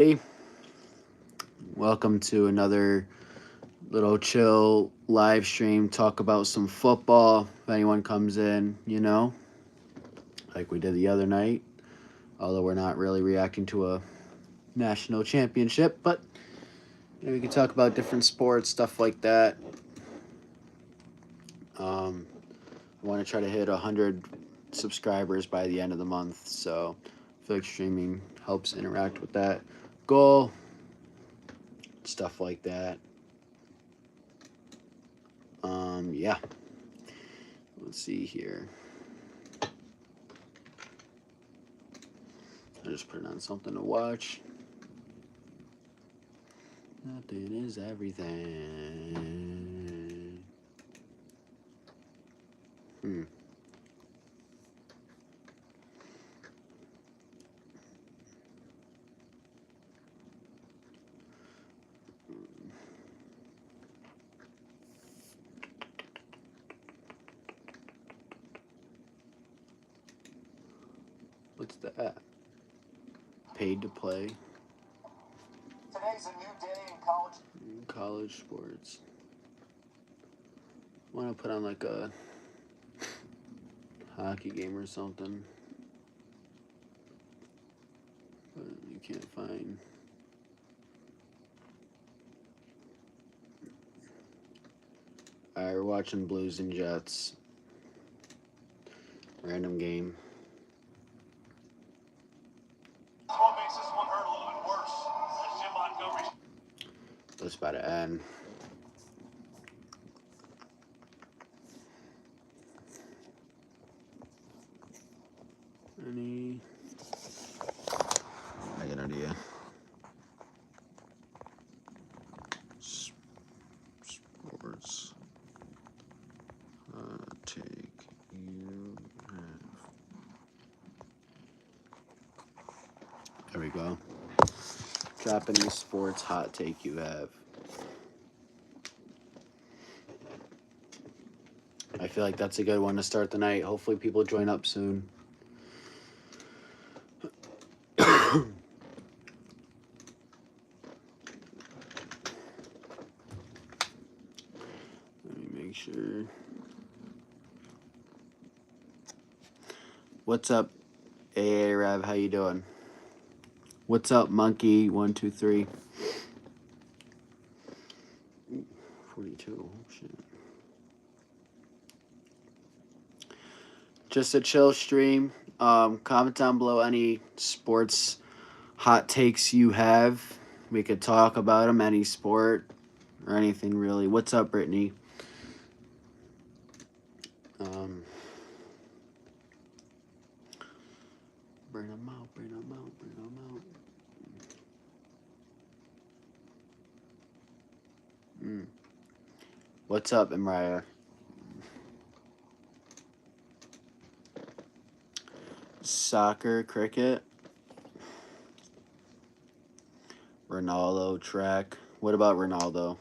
Hey, welcome to another little chill live stream. Talk about some football. If anyone comes in, like we did the other night, although we're not really reacting to a national championship, but we can talk about different sports, stuff like that. Um, I want to try to hit 100 subscribers by the end of the month, so I feel like streaming helps interact with that goal, stuff like that. Yeah. Let's see here. I just put it on something to watch. Nothing is everything. Hmm. What's that? Paid to play. Today's a new day in college. College sports. Want to put on like a hockey game or something, but you can't find. Alright, we're watching Blues and Jets. Random game. What makes this one hurt a little bit worse? Jim Montgomery. That's about to end. Any? I got an idea. Sports. Take you have. There we go. Japanese sports hot take you have. I feel like that's a good one to start the night. Hopefully, people join up soon. Let me make sure. What's up, AA Rav? How you doing? What's up, Monkey? 123. 42. Oh, shit. Just a chill stream. Comment down below any sports hot takes you have. We could talk about them, any sport or anything really. What's up, Brittany? Bring them out, bring them out, bring them out. What's up, Imraya? Soccer, cricket, Ronaldo, track. What about Ronaldo?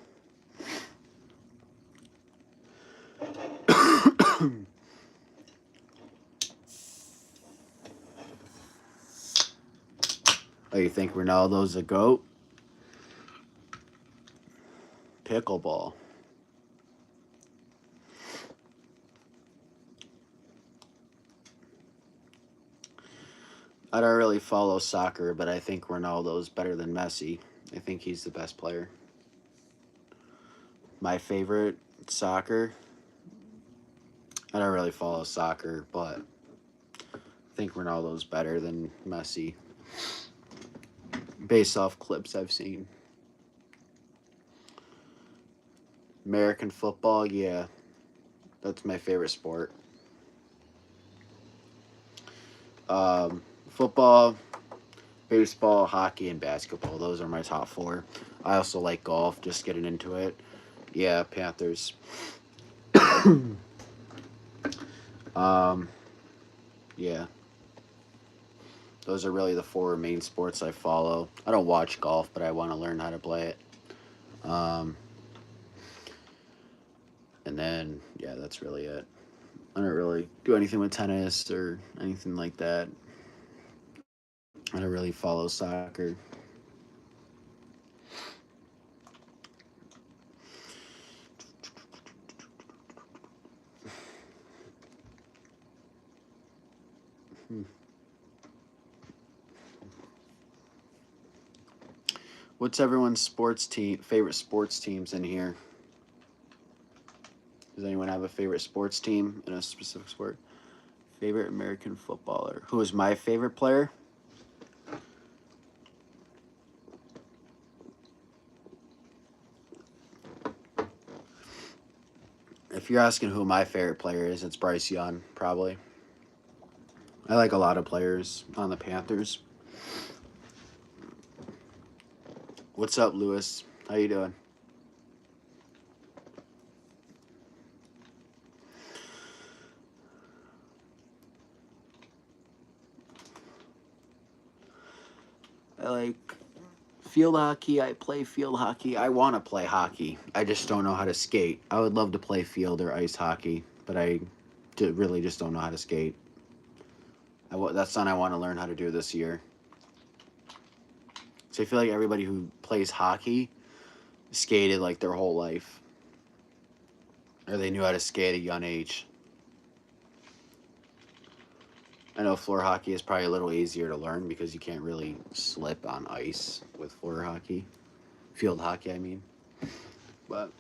Oh, you think Ronaldo's a GOAT? Pickleball. I don't really follow soccer, but I think Ronaldo's better than Messi. I think he's the best player. My favorite soccer. I don't really follow soccer, but I think Ronaldo's better than Messi. Based off clips I've seen. American football, yeah. That's my favorite sport. Football, baseball, hockey, and basketball. Those are my top four. I also like golf, just getting into it. Yeah, Panthers. Yeah. Those are really the four main sports I follow. I don't watch golf, but I want to learn how to play it. And then, yeah, that's really it. I don't really do anything with tennis or anything like that. I don't really follow soccer. What's everyone's favorite sports teams in here? Does anyone have a favorite sports team in a specific sport? Favorite American footballer. Who is my favorite player? If you're asking who my favorite player is, it's Bryce Young, probably. I like a lot of players on the Panthers. What's up, Lewis? How you doing? I like field hockey. I play field hockey. I want to play hockey. I just don't know how to skate. I would love to play field or ice hockey, but I really just don't know how to skate. That's something I want to learn how to do this year. So I feel like everybody who plays hockey skated like their whole life, or they knew how to skate at a young age. I know floor hockey is probably a little easier to learn because you can't really slip on ice with floor hockey. Field hockey, I mean. But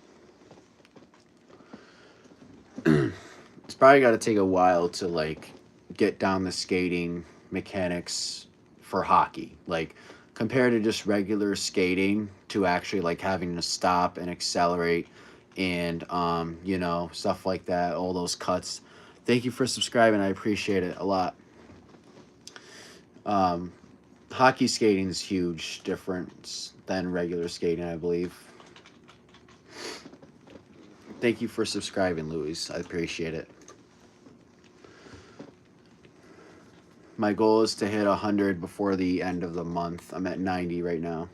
it's probably got to take a while to like get down the skating mechanics for hockey. Like compared to just regular skating to actually like having to stop and accelerate and stuff like that, all those cuts. Thank you for subscribing. I appreciate it a lot. Hockey skating is huge difference than regular skating, I believe. Thank you for subscribing, Louis. I appreciate it. My goal is to hit 100 before the end of the month. I'm at 90 right now.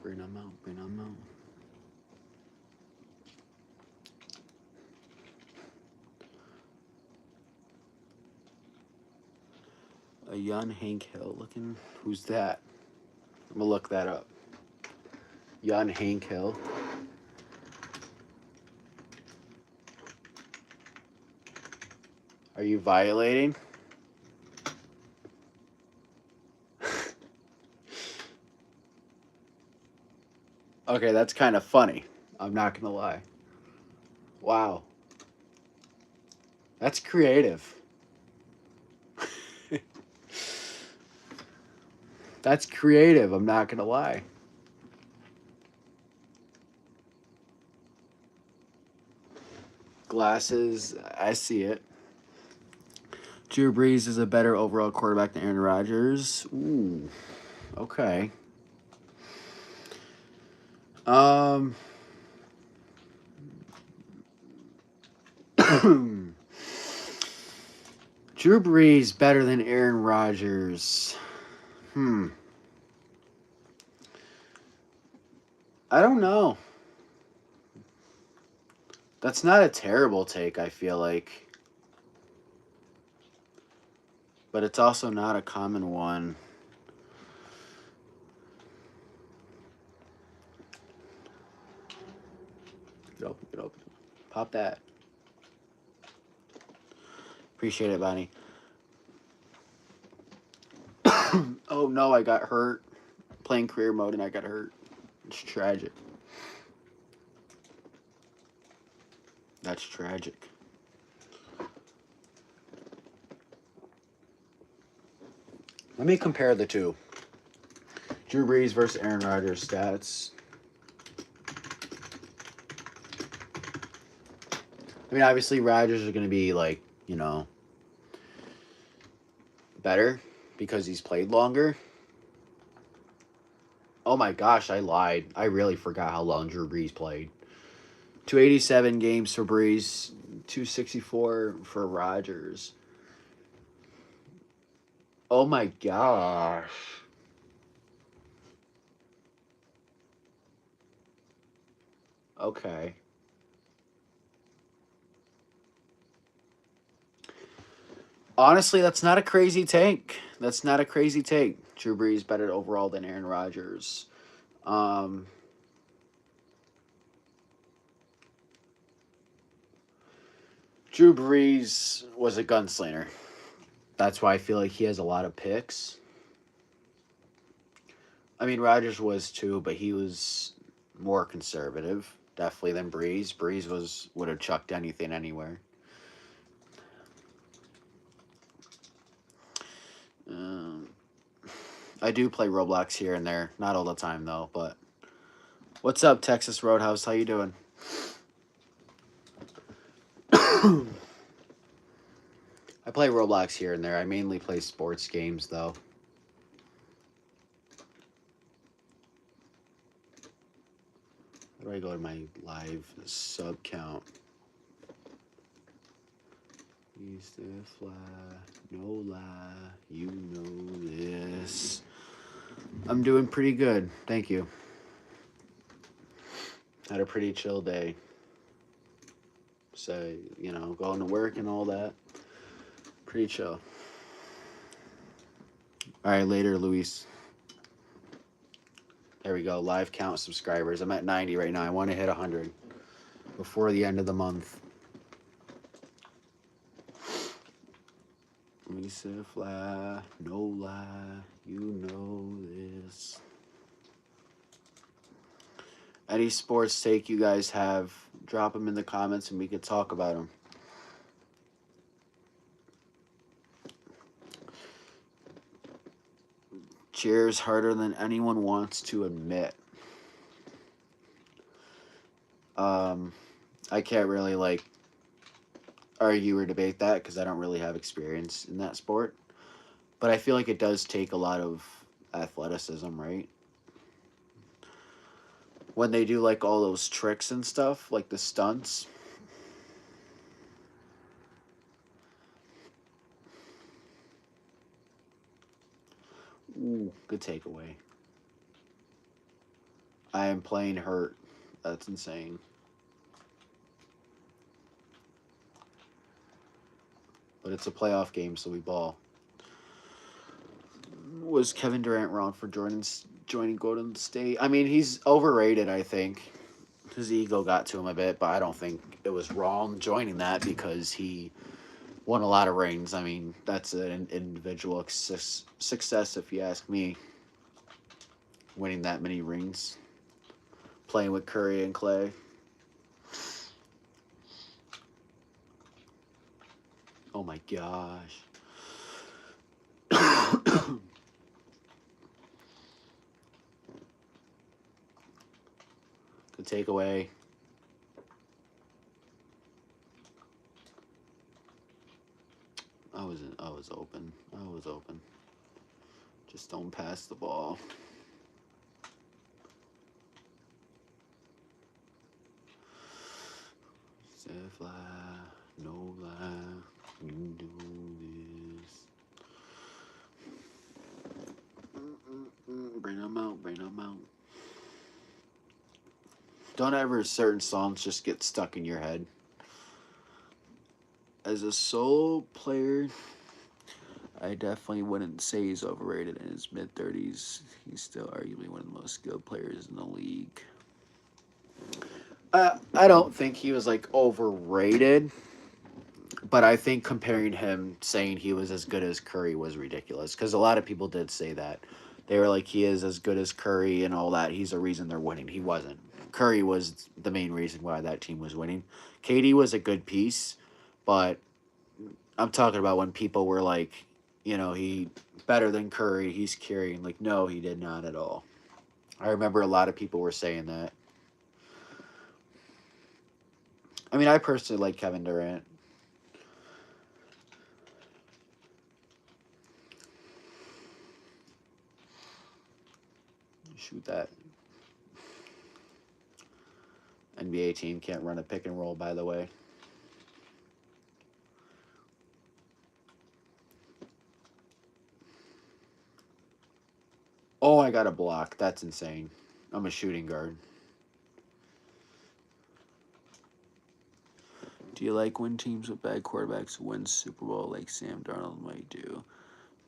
Bring them out, bring them out. A young Hank Hill looking. Who's that? I'm gonna look that up. Young Hank Hill. Are you violating? Okay, that's kind of funny. I'm not gonna lie. Wow. That's creative. That's creative, I'm not gonna lie. Glasses, I see it. Drew Brees is a better overall quarterback than Aaron Rodgers. Ooh, okay. Drew Brees better than Aaron Rodgers. I don't know. That's not a terrible take, I feel like. But it's also not a common one. Get open, get open. Pop that. Appreciate it, Bonnie. Oh no, I got hurt. Playing career mode and I got hurt. It's tragic. That's tragic. Let me compare the two. Drew Brees versus Aaron Rodgers stats. I mean, obviously, Rodgers is going to be, like, better because he's played longer. Oh my gosh, I lied. I really forgot how long Drew Brees played. 287 games for Brees, 264 for Rodgers. Oh my gosh. Okay. Honestly, that's not a crazy take. That's not a crazy take. Drew Brees better overall than Aaron Rodgers. Um, Drew Brees was a gunslinger. That's why I feel like he has a lot of picks. I mean, Rodgers was too, but he was more conservative, definitely than Brees. Brees would have chucked anything anywhere. Um, I do play Roblox here and there, not all the time though. But what's up, Texas Roadhouse? How you doing? I play Roblox here and there. I mainly play sports games though. How do I go to my live sub count? Used to fly, no lie, you know this. I'm doing pretty good, thank you. Had a pretty chill day. So, going to work and all that. Pretty chill. Alright, later, Luis. There we go, live count subscribers. I'm at 90 right now. I want to hit 100 before the end of the month. Lisa fly, no lie, you know this. Any sports take you guys have, drop them in the comments and we could talk about them. Cheers harder than anyone wants to admit. I can't really argue or debate that because I don't really have experience in that sport. But I feel like it does take a lot of athleticism, right? When they do all those tricks and stuff, like the stunts. Ooh, good takeaway. I am playing hurt. That's insane. But it's a playoff game, so we ball. Was Kevin Durant wrong for joining Golden State? I mean, he's overrated, I think. His ego got to him a bit, but I don't think it was wrong joining that because he won a lot of rings. I mean, that's an individual success, if you ask me. Winning that many rings, playing with Curry and Clay. Oh my gosh. Good takeaway. I was open. I was open. Just don't pass the ball. Fly, no lie, you do this. Bring them out, bring them out. Don't ever certain songs just get stuck in your head. As a solo player, I definitely wouldn't say he's overrated. In his mid-30s, he's still arguably one of the most skilled players in the league. I don't think he was overrated, but I think comparing him, saying he was as good as Curry was ridiculous because a lot of people did say that. They were like, he is as good as Curry and all that. He's the reason they're winning. He wasn't. Curry was the main reason why that team was winning. KD was a good piece, but I'm talking about when people were like, he better than Curry. He's carrying. No, he did not at all. I remember a lot of people were saying that. I mean, I personally like Kevin Durant. Shoot that. NBA team can't run a pick and roll, by the way. Oh, I got a block. That's insane. I'm a shooting guard. Do you like when teams with bad quarterbacks win Super Bowl like Sam Darnold might do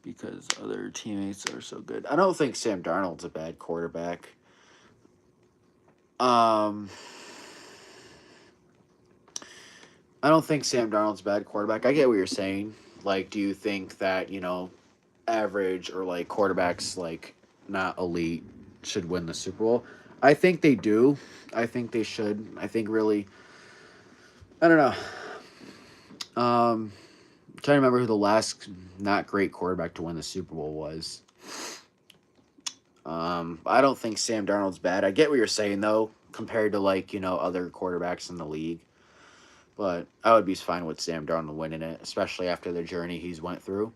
because other teammates are so good? I don't think Sam Darnold's a bad quarterback. I don't think Sam Darnold's a bad quarterback. I get what you're saying. Like, do you think that, average or like quarterbacks like not elite should win the Super Bowl? I think they do. I think they should. I think really I don't know. I'm trying to remember who the last not great quarterback to win the Super Bowl was. I don't think Sam Darnold's bad. I get what you're saying though, compared to like, other quarterbacks in the league. But I would be fine with Sam Darnold winning it, especially after the journey he's went through.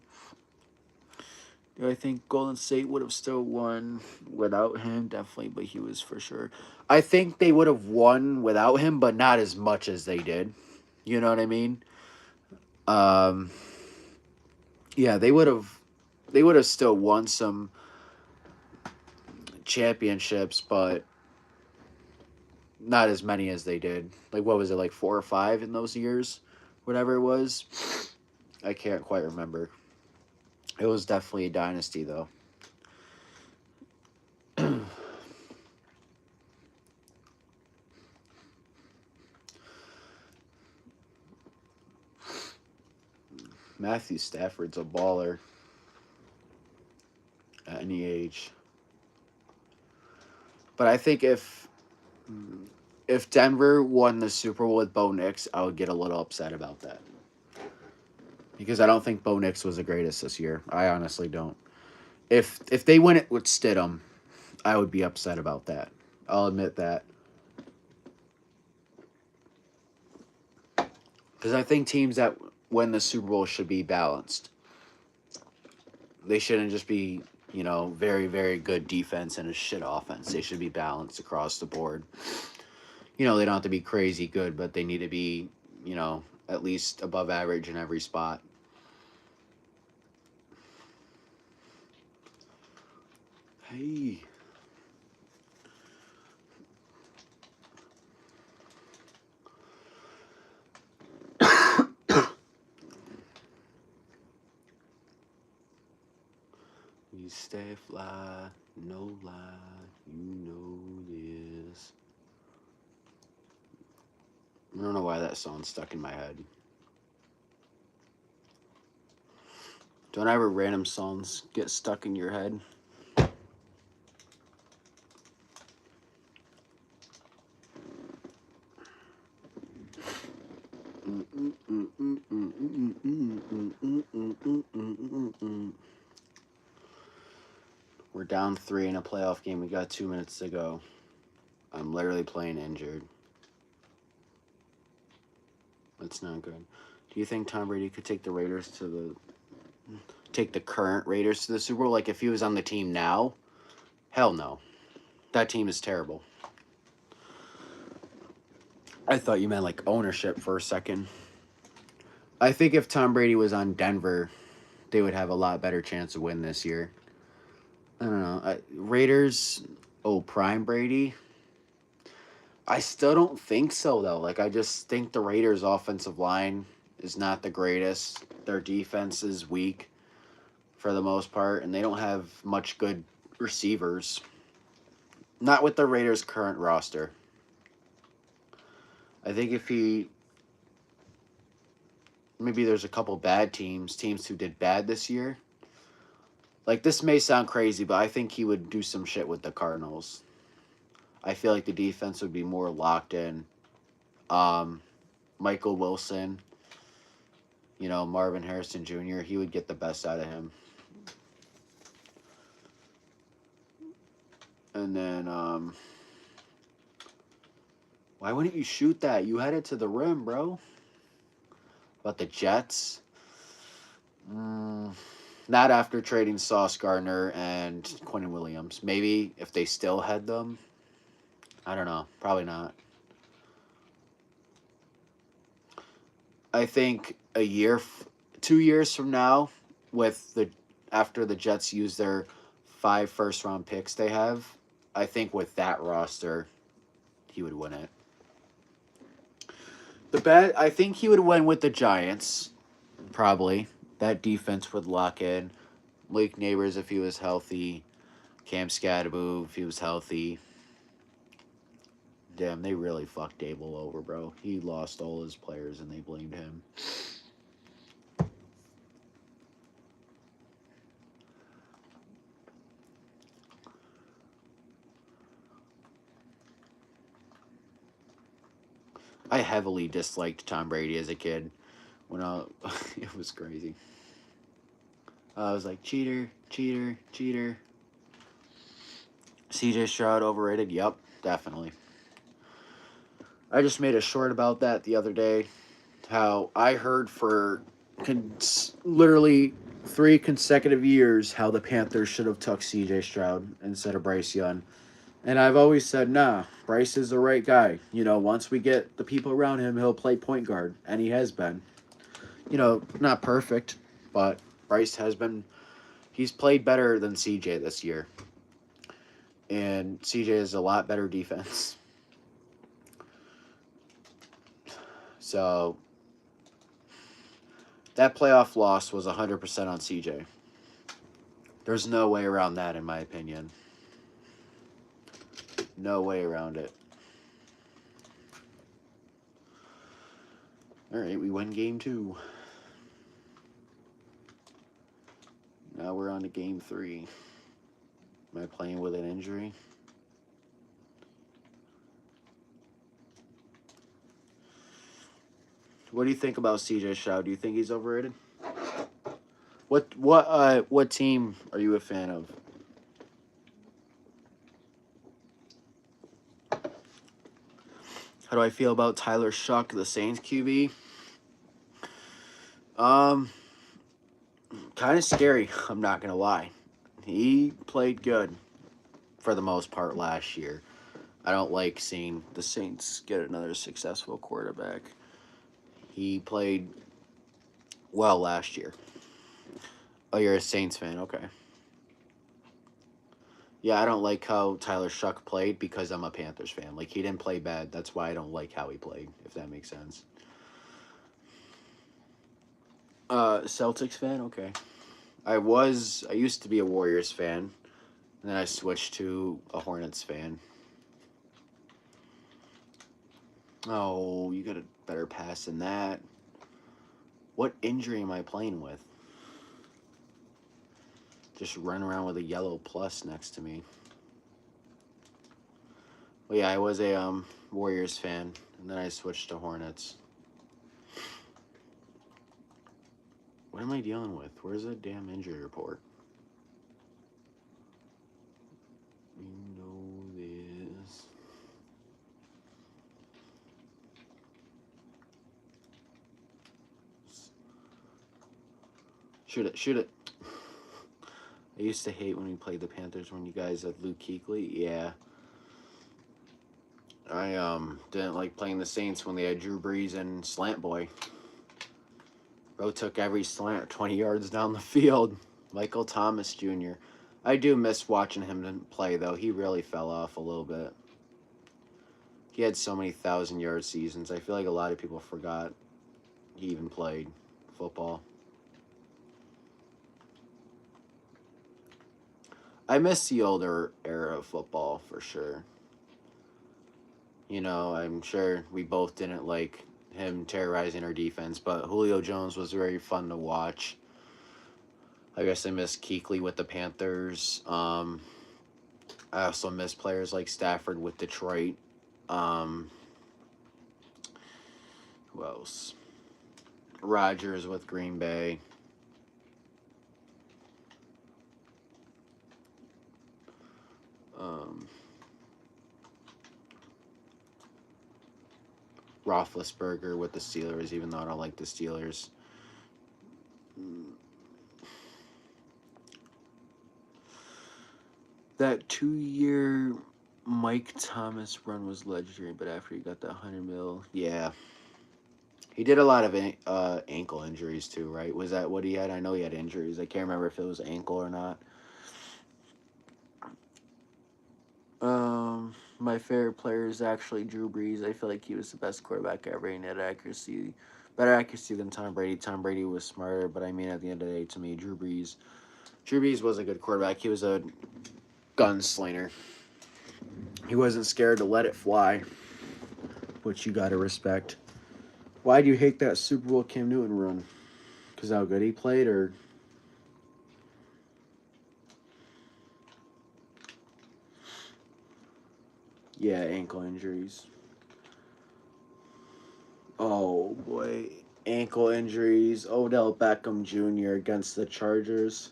Do I think Golden State would have still won without him? Definitely, but he was for sure. I think they would have won without him, but not as much as they did. You know what I mean? Um, yeah, they would have. They would have still won some championships, but not as many as they did. Like, what was it, like 4 or 5 in those years? Whatever it was. I can't quite remember. It was definitely a dynasty, though. Matthew Stafford's a baller at any age. But I think if Denver won the Super Bowl with Bo Nix, I would get a little upset about that. Because I don't think Bo Nix was the greatest this year. I honestly don't. If they win it with Stidham, I would be upset about that. I'll admit that. Because I think teams that win the Super Bowl should be balanced. They shouldn't just be, very, very good defense and a shit offense. They should be balanced across the board. They don't have to be crazy good, but they need to be, at least above average in every spot. Hey. We stay fly, no lie, you know this. I don't know why that song's stuck in my head. Don't ever random songs get stuck in your head? We're down 3 in a playoff game. We got 2 minutes to go. I'm literally playing injured. That's not good. Do you think Tom Brady could take the current Raiders to the Super Bowl? Like if he was on the team now? Hell no. That team is terrible. I thought you meant like ownership for a second. I think if Tom Brady was on Denver, they would have a lot better chance to win this year. I don't know. Raiders, prime Brady? I still don't think so, though. Like, I just think the Raiders' offensive line is not the greatest. Their defense is weak for the most part, and they don't have much good receivers. Not with the Raiders' current roster. I think maybe there's a couple bad teams who did bad this year. Like, this may sound crazy, but I think he would do some shit with the Cardinals. I feel like the defense would be more locked in. Michael Wilson, Marvin Harrison Jr., he would get the best out of him. And then, why wouldn't you shoot that? You had it to the rim, bro. But the Jets? Not after trading Sauce Gardner and Quinnen Williams. Maybe if they still had them. I don't know. Probably not. I think 2 years from now, after the Jets use their 5 first-round picks they have, I think with that roster, he would win it. I think he would win with the Giants, probably. That defense would lock in. Malik Neighbors if he was healthy. Cam Scadaboo if he was healthy. Damn, they really fucked Dable over, bro. He lost all his players and they blamed him. I heavily disliked Tom Brady as a kid. It was crazy. I was like, cheater, cheater, cheater. CJ Stroud overrated? Yep, definitely. I just made a short about that the other day. How I heard for literally 3 consecutive years how the Panthers should have took CJ Stroud instead of Bryce Young. And I've always said, nah, Bryce is the right guy. Once we get the people around him, he'll play point guard. And he has been. Not perfect, but Bryce has been. He's played better than CJ this year. And CJ is a lot better defense. So that playoff loss was 100% on CJ. There's no way around that, in my opinion. No way around it. All right, we win game 2. Now we're on to game 3. Am I playing with an injury? What do you think about CJ Stroud? Do you think he's overrated? What team are you a fan of? How do I feel about Tyler Shuck, the Saints QB? Kind of scary, I'm not going to lie. He played good for the most part last year. I don't like seeing the Saints get another successful quarterback. He played well last year. Oh, you're a Saints fan? Okay. Yeah, I don't like how Tyler Shuck played because I'm a Panthers fan. Like, he didn't play bad. That's why I don't like how he played, if that makes sense. Celtics fan? Okay. I used to be a Warriors fan, and then I switched to a Hornets fan. Oh, you got a better pass than that. What injury am I playing with? Just run around with a yellow plus next to me. Well, yeah, I was a Warriors fan, and then I switched to Hornets. What am I dealing with? Where's that damn injury report? You know this. Shoot it, shoot it. I used to hate when we played the Panthers when you guys had Luke Kuechly. Yeah. I didn't like playing the Saints when they had Drew Brees and Slant Boy. Bro took every slant 20 yards down the field. Michael Thomas Jr. I do miss watching him play, though. He really fell off a little bit. He had so many 1,000-yard seasons. I feel like a lot of people forgot he even played football. I miss the older era of football for sure. I'm sure we both didn't like him terrorizing our defense, but Julio Jones was very fun to watch. I guess I miss Kuechly with the Panthers. I also miss players like Stafford with Detroit. Who else? Rodgers with Green Bay. Roethlisberger with the Steelers, even though I don't like the Steelers. That 2-year Mike Thomas run was legendary, but after he got that 100 mil, yeah. He did a lot of ankle injuries too, right? Was that what he had? I know he had injuries. I can't remember if it was ankle or not. My favorite player is actually Drew Brees. I feel like he was the best quarterback ever. He had better accuracy than Tom Brady. Tom Brady was smarter, but I mean, at the end of the day, to me, Drew Brees was a good quarterback. He was a gunslinger. He wasn't scared to let it fly, which you gotta respect. Why do you hate that Super Bowl Cam Newton run? Because how good he played, or yeah, ankle injuries. Oh boy, ankle injuries. Odell Beckham Jr. against the Chargers.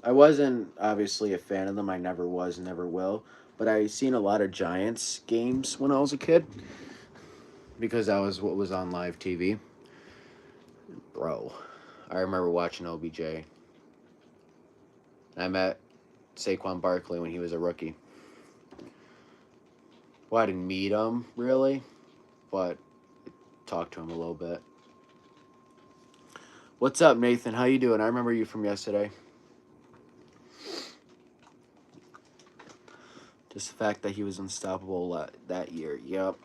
I wasn't obviously a fan of them. I never was, never will. But I seen a lot of Giants games when I was a kid because that was what was on live TV. Bro, I remember watching OBJ. I met Saquon Barkley when he was a rookie. Well, I didn't meet him really, but talked to him a little bit. What's up, Nathan? How you doing? I remember you from yesterday. Just the fact that he was unstoppable that year. Yep.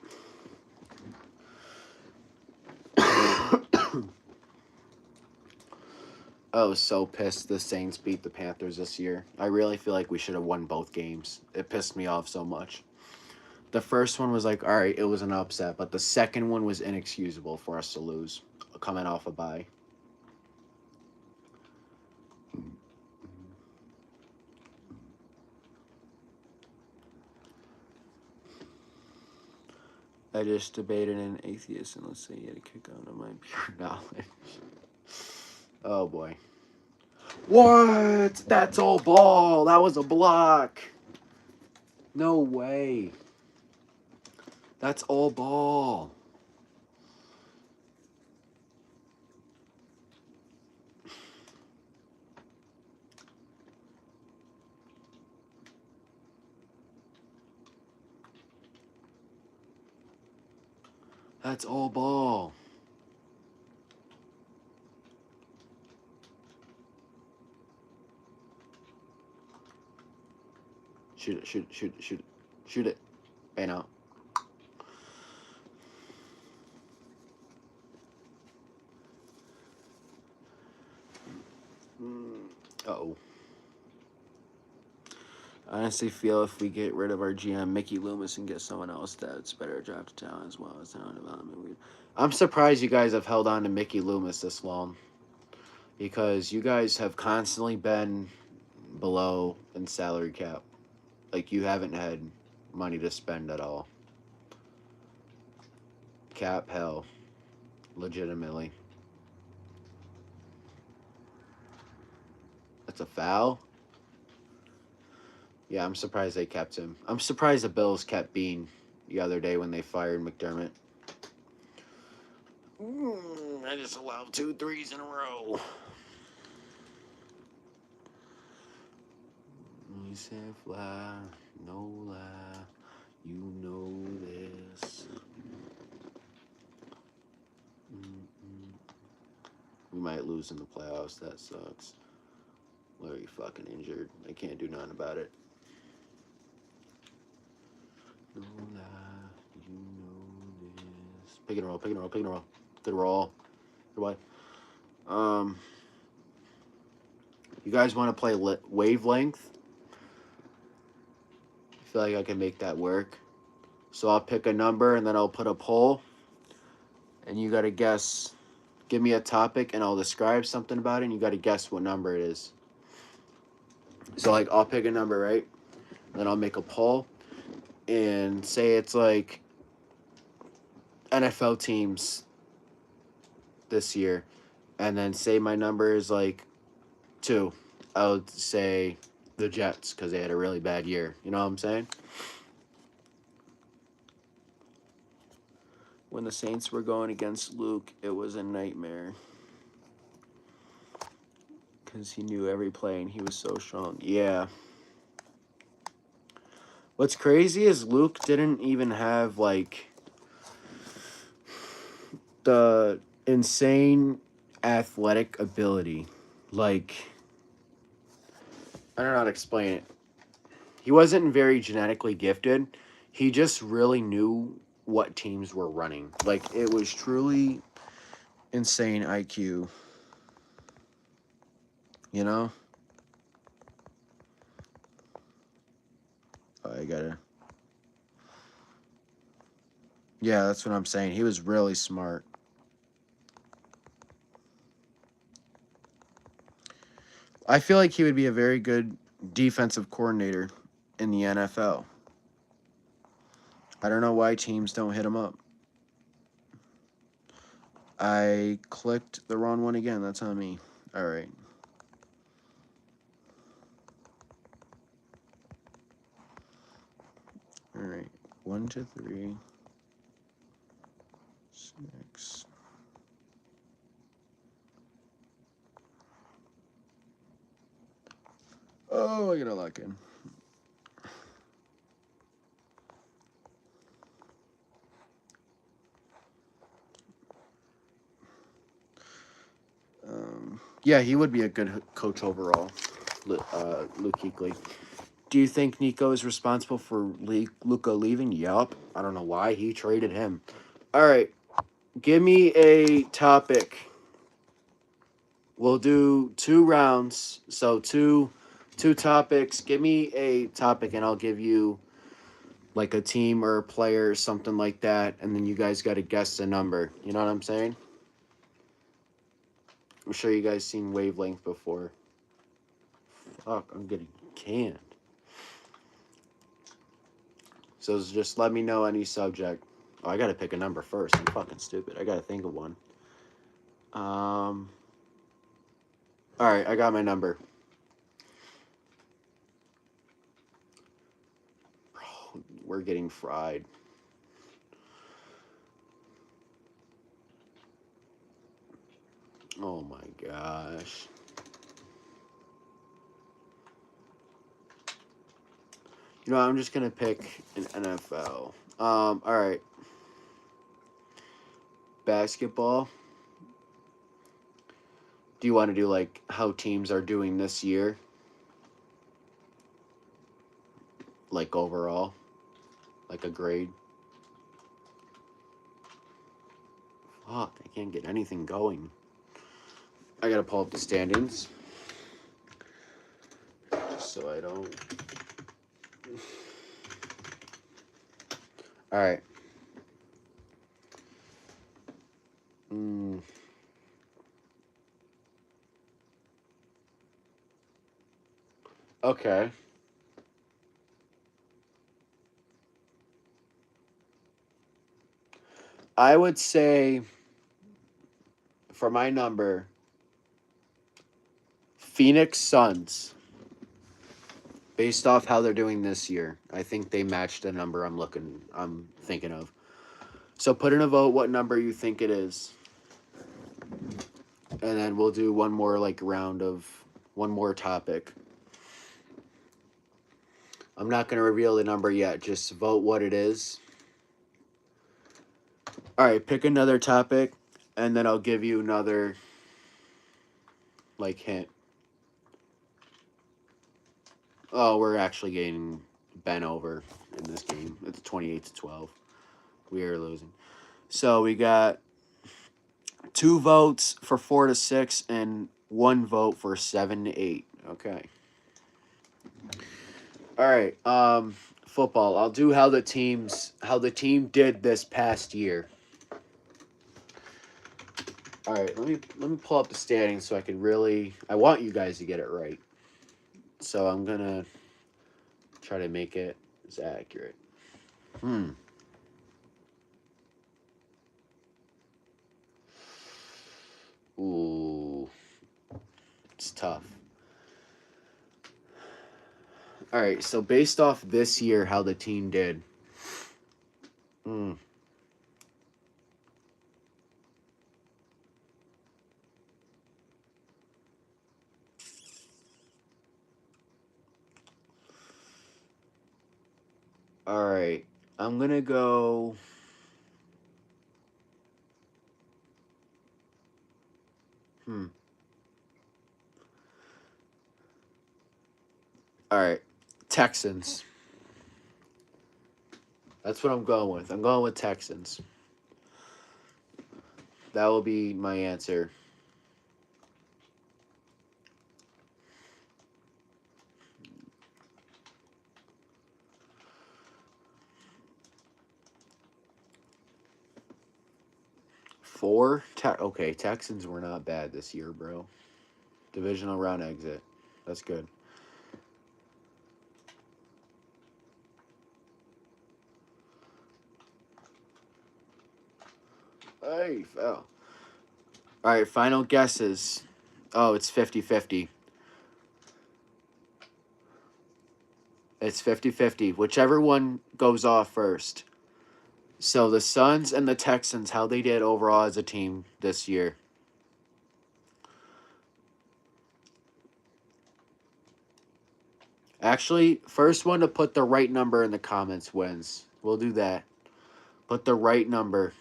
I was so pissed the Saints beat the Panthers this year. I really feel like we should have won both games. It pissed me off so much. The first one was like, all right, it was an upset, but the second one was inexcusable for us to lose, coming off a bye. I just debated an atheist, and let's say he had a kick out of my pure knowledge. Oh boy. What? That's all ball. That was a block. No way. That's all ball. That's all ball. Shoot it, shoot it, shoot it, shoot it. Shoot it. Bang out. Uh-oh. I honestly feel if we get rid of our GM, Mickey Loomis, and get someone else that's better draft talent as well as talent development. I'm surprised you guys have held on to Mickey Loomis this long because you guys have constantly been below in salary cap. Like, you haven't had money to spend at all. Cap hell. Legitimately. That's a foul? Yeah, I'm surprised they kept him. I'm surprised the Bills kept Bean the other day when they fired McDermott. I just allowed 2 threes in a row. We said fly, no lie. You know this. We might lose in the playoffs. That sucks. Larry fucking injured. I can't do nothing about it. No lie, you know this. Pick and roll, pick and roll, pick and roll. Good roll. Goodbye. You guys want to play wavelength? I feel like I can make that work. So I'll pick a number and then I'll put a poll. And you got to guess. Give me a topic and I'll describe something about it and you got to guess what number it is. So, like, I'll pick a number, right? Then I'll make a poll and say it's like NFL teams this year. And then say my number is like 2. I would say the Jets because they had a really bad year. You know what I'm saying? When the Saints were going against Luke, it was a nightmare. Because he knew every play and he was so strong. Yeah. What's crazy is Luke didn't even have, like, the insane athletic ability. Like, I don't know how to explain it. He wasn't very genetically gifted. He just really knew what teams were running. Like, it was truly insane IQ. You know? Oh, I gotta. Yeah, that's what I'm saying. He was really smart. I feel like he would be a very good defensive coordinator in the NFL. I don't know why teams don't hit him up. I clicked the wrong one again. That's on me. All right. All right. 1 to 3. 6. Oh, I gotta lock in. Yeah, he would be a good coach overall, Luke Kuechly. Do you think Nico is responsible for Luka leaving? Yup. I don't know why he traded him. All right, give me a topic. We'll do 2 rounds, so two topics. Give me a topic, and I'll give you like a team or a player or something like that, and then you guys got to guess the number. You know what I'm saying? I'm sure you guys seen Wavelength before. Fuck, I'm getting canned. So just let me know any subject. Oh, I gotta pick a number first. I'm fucking stupid. I gotta think of one. All right, I got my number. Bro, we're getting fried. Oh my gosh. You know, I'm just gonna pick an NFL. All right. Basketball. Do you want to do like how teams are doing this year? Like overall? Like a grade? Fuck, I can't get anything going. I gotta pull up the standings. Just so I don't. All right. Okay. I would say for my number, Phoenix Suns. Based off how they're doing this year, I think they matched the number I'm thinking of. So put in a vote what number you think it is. And then we'll do one more like round of one more topic. I'm not going to reveal the number yet. Just vote what it is. All right, pick another topic and then I'll give you another like hint. Oh, we're actually getting bent over in this game. It's 28-12. We are losing. So we got 2 votes for 4 to 6 and 1 vote for 7 to 8. Okay. All right. Football. I'll do how the team did this past year. All right. Let me pull up the standings so I can really. I want you guys to get it right. So I'm gonna try to make it as accurate. Ooh, it's tough. All right. So based off this year, how the team did. All right. I'm gonna go. All right, Texans. That's what I'm going with. I'm going with Texans. That will be my answer. Four? Okay, Texans were not bad this year, bro. Divisional round exit. That's good. Hey, fell. All right, final guesses. Oh, it's 50-50. It's 50-50. Whichever one goes off first. So the Suns and the Texans, how they did overall as a team this year. Actually, first one to put the right number in the comments wins. We'll do that. Put the right number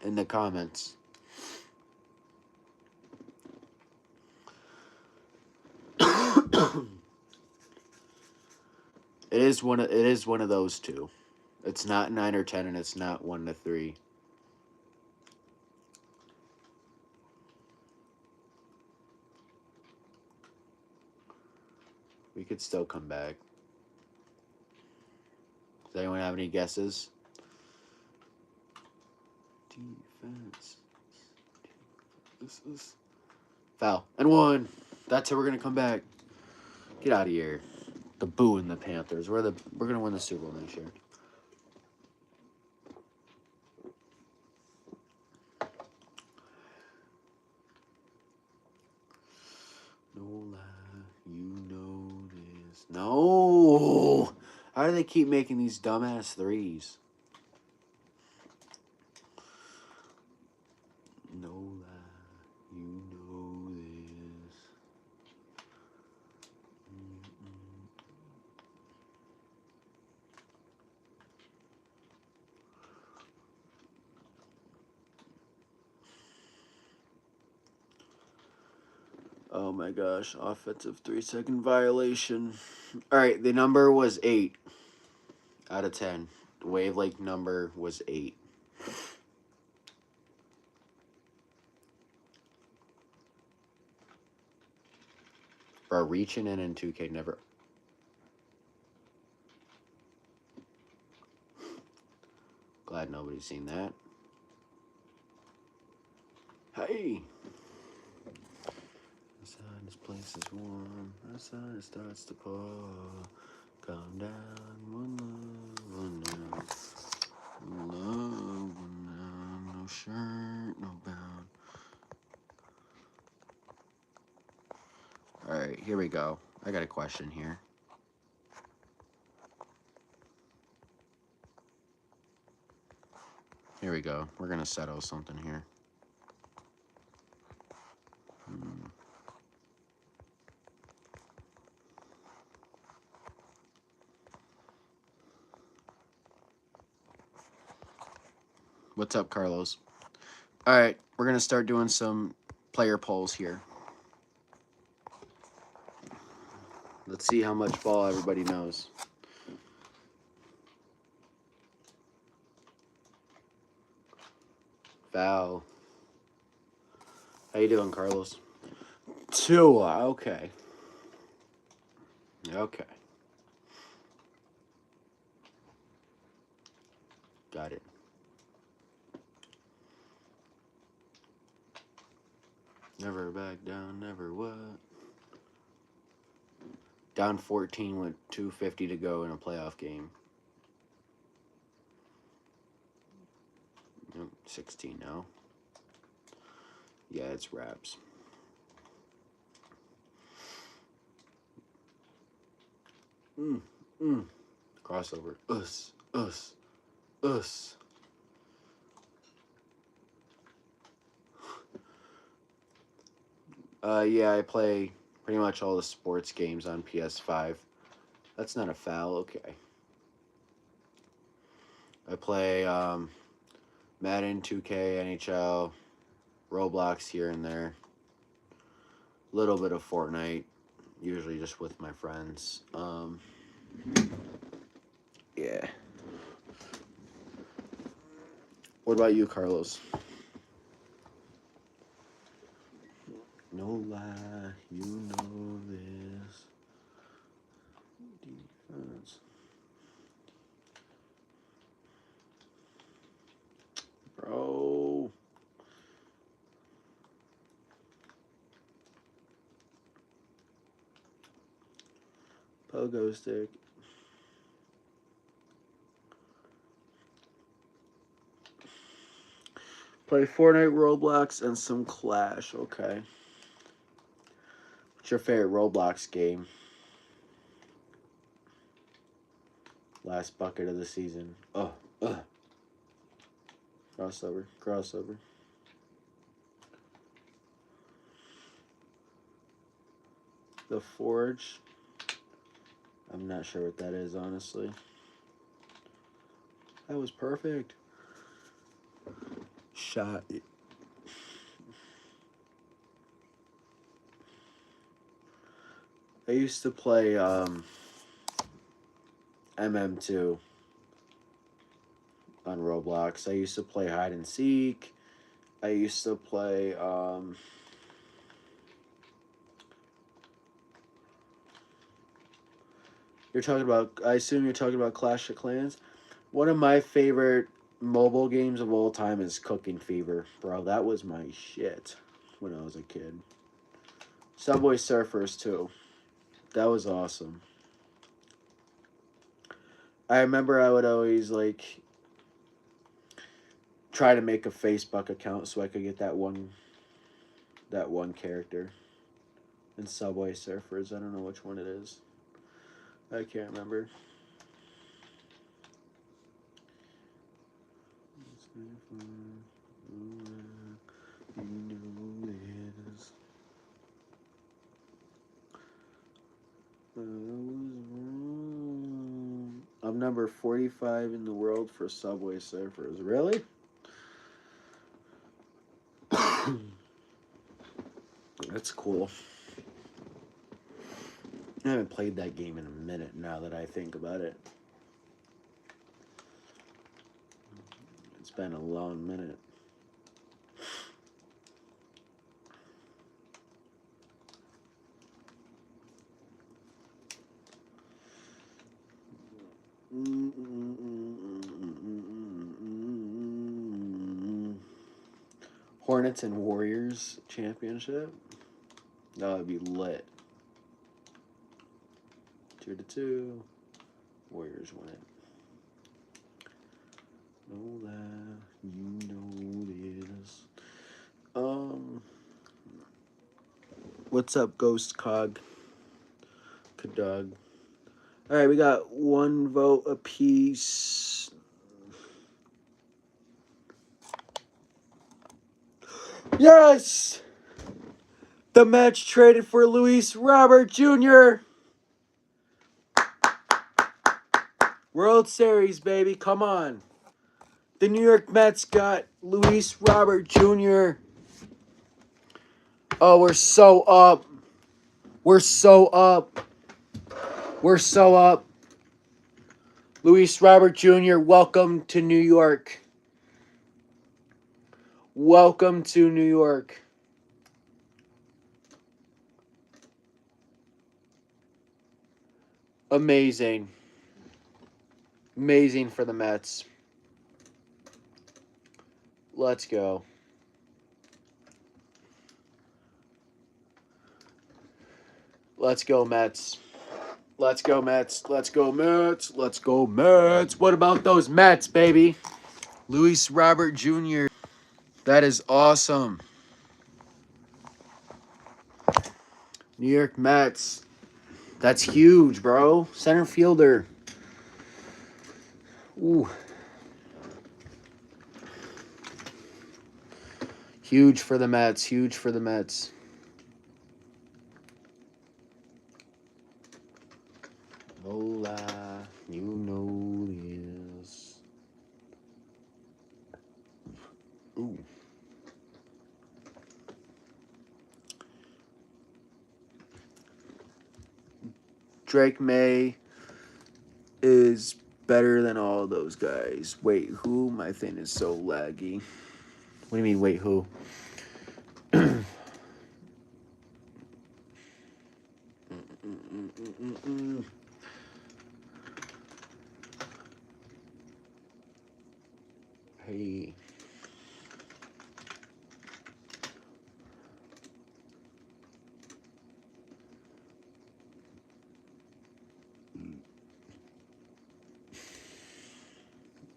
in the comments. It is one of those two. It's not 9 or 10 and it's not 1 to 3. We could still come back. Does anyone have any guesses? Defense. This is foul. And 1. That's how we're gonna come back. Get out of here. The boo and the Panthers. We're gonna win the Super Bowl next year. No lie, you know this. No. How do they keep making these dumbass threes? No lie, you know this. Oh my gosh, offensive 3-second violation. All right, the number was 8 out of 10. The Wave Lake number was 8. Bro, reaching in 2K never. Glad nobody's seen that. Hey! Outside this place is warm. Outside it starts to pour. Calm down, one love, one love, no shirt, no bound. All right, here we go. I got a question here. Here we go. We're gonna settle something here. What's up, Carlos? All right, we're gonna start doing some player polls here. Let's see how much ball everybody knows. Foul. How you doing, Carlos? Tua. Okay. Okay. Got it. Never back down, never what? Down 14 with 2:50 to go in a playoff game. 16 now. Yeah, it's wraps. Crossover. Us. Yeah, I play pretty much all the sports games on PS5. That's not a foul, okay. I play Madden, 2K, NHL, Roblox here and there. Little bit of Fortnite. usually just with my friends. Yeah. What about you, Carlos? No lie, you know this. Defense. Bro. Pogo stick. Play Fortnite, Roblox, and some Clash. Okay. What's your favorite Roblox game? Last bucket of the season. Crossover. Crossover. The Forge. I'm not sure what that is, honestly. That was perfect. Shot. I used to play MM2 on Roblox. I used to play hide and seek. I used to play you're talking about, I assume you're talking about Clash of Clans. One of my favorite mobile games of all time is Cooking Fever. Bro, that was my shit when I was a kid. Subway Surfers too. That was awesome. I remember I would always like try to make a Facebook account so I could get that one character. In Subway Surfers, I don't know which one it is. I can't remember. I'm number 45 in the world for Subway Surfers. Really? That's cool. I haven't played that game in a minute now that I think about it. It's been a long minute. Hornets and Warriors championship. That would be lit. 2-2. Warriors win it. Know that. You know this. What's up, Ghost Cog? Kadog. Alright, we got one vote apiece. Yes! The Mets traded for Luis Robert Jr. World Series, baby. Come on. The New York Mets got Luis Robert Jr. Oh, we're so up. We're so up. We're so up. Luis Robert Jr., welcome to New York. Welcome to New York. Amazing. Amazing for the Mets. Let's go. Let's go, Mets. Let's go, Mets. Let's go, Mets. Let's go, Mets. What about those Mets, baby? Luis Robert Jr. That is awesome. New York Mets. That's huge, bro. Center fielder. Ooh. Huge for the Mets. Huge for the Mets. Hola. You know this. Ooh. Drake May is better than all those guys. Wait, who? My thing is so laggy. What do you mean, wait, who? Hey.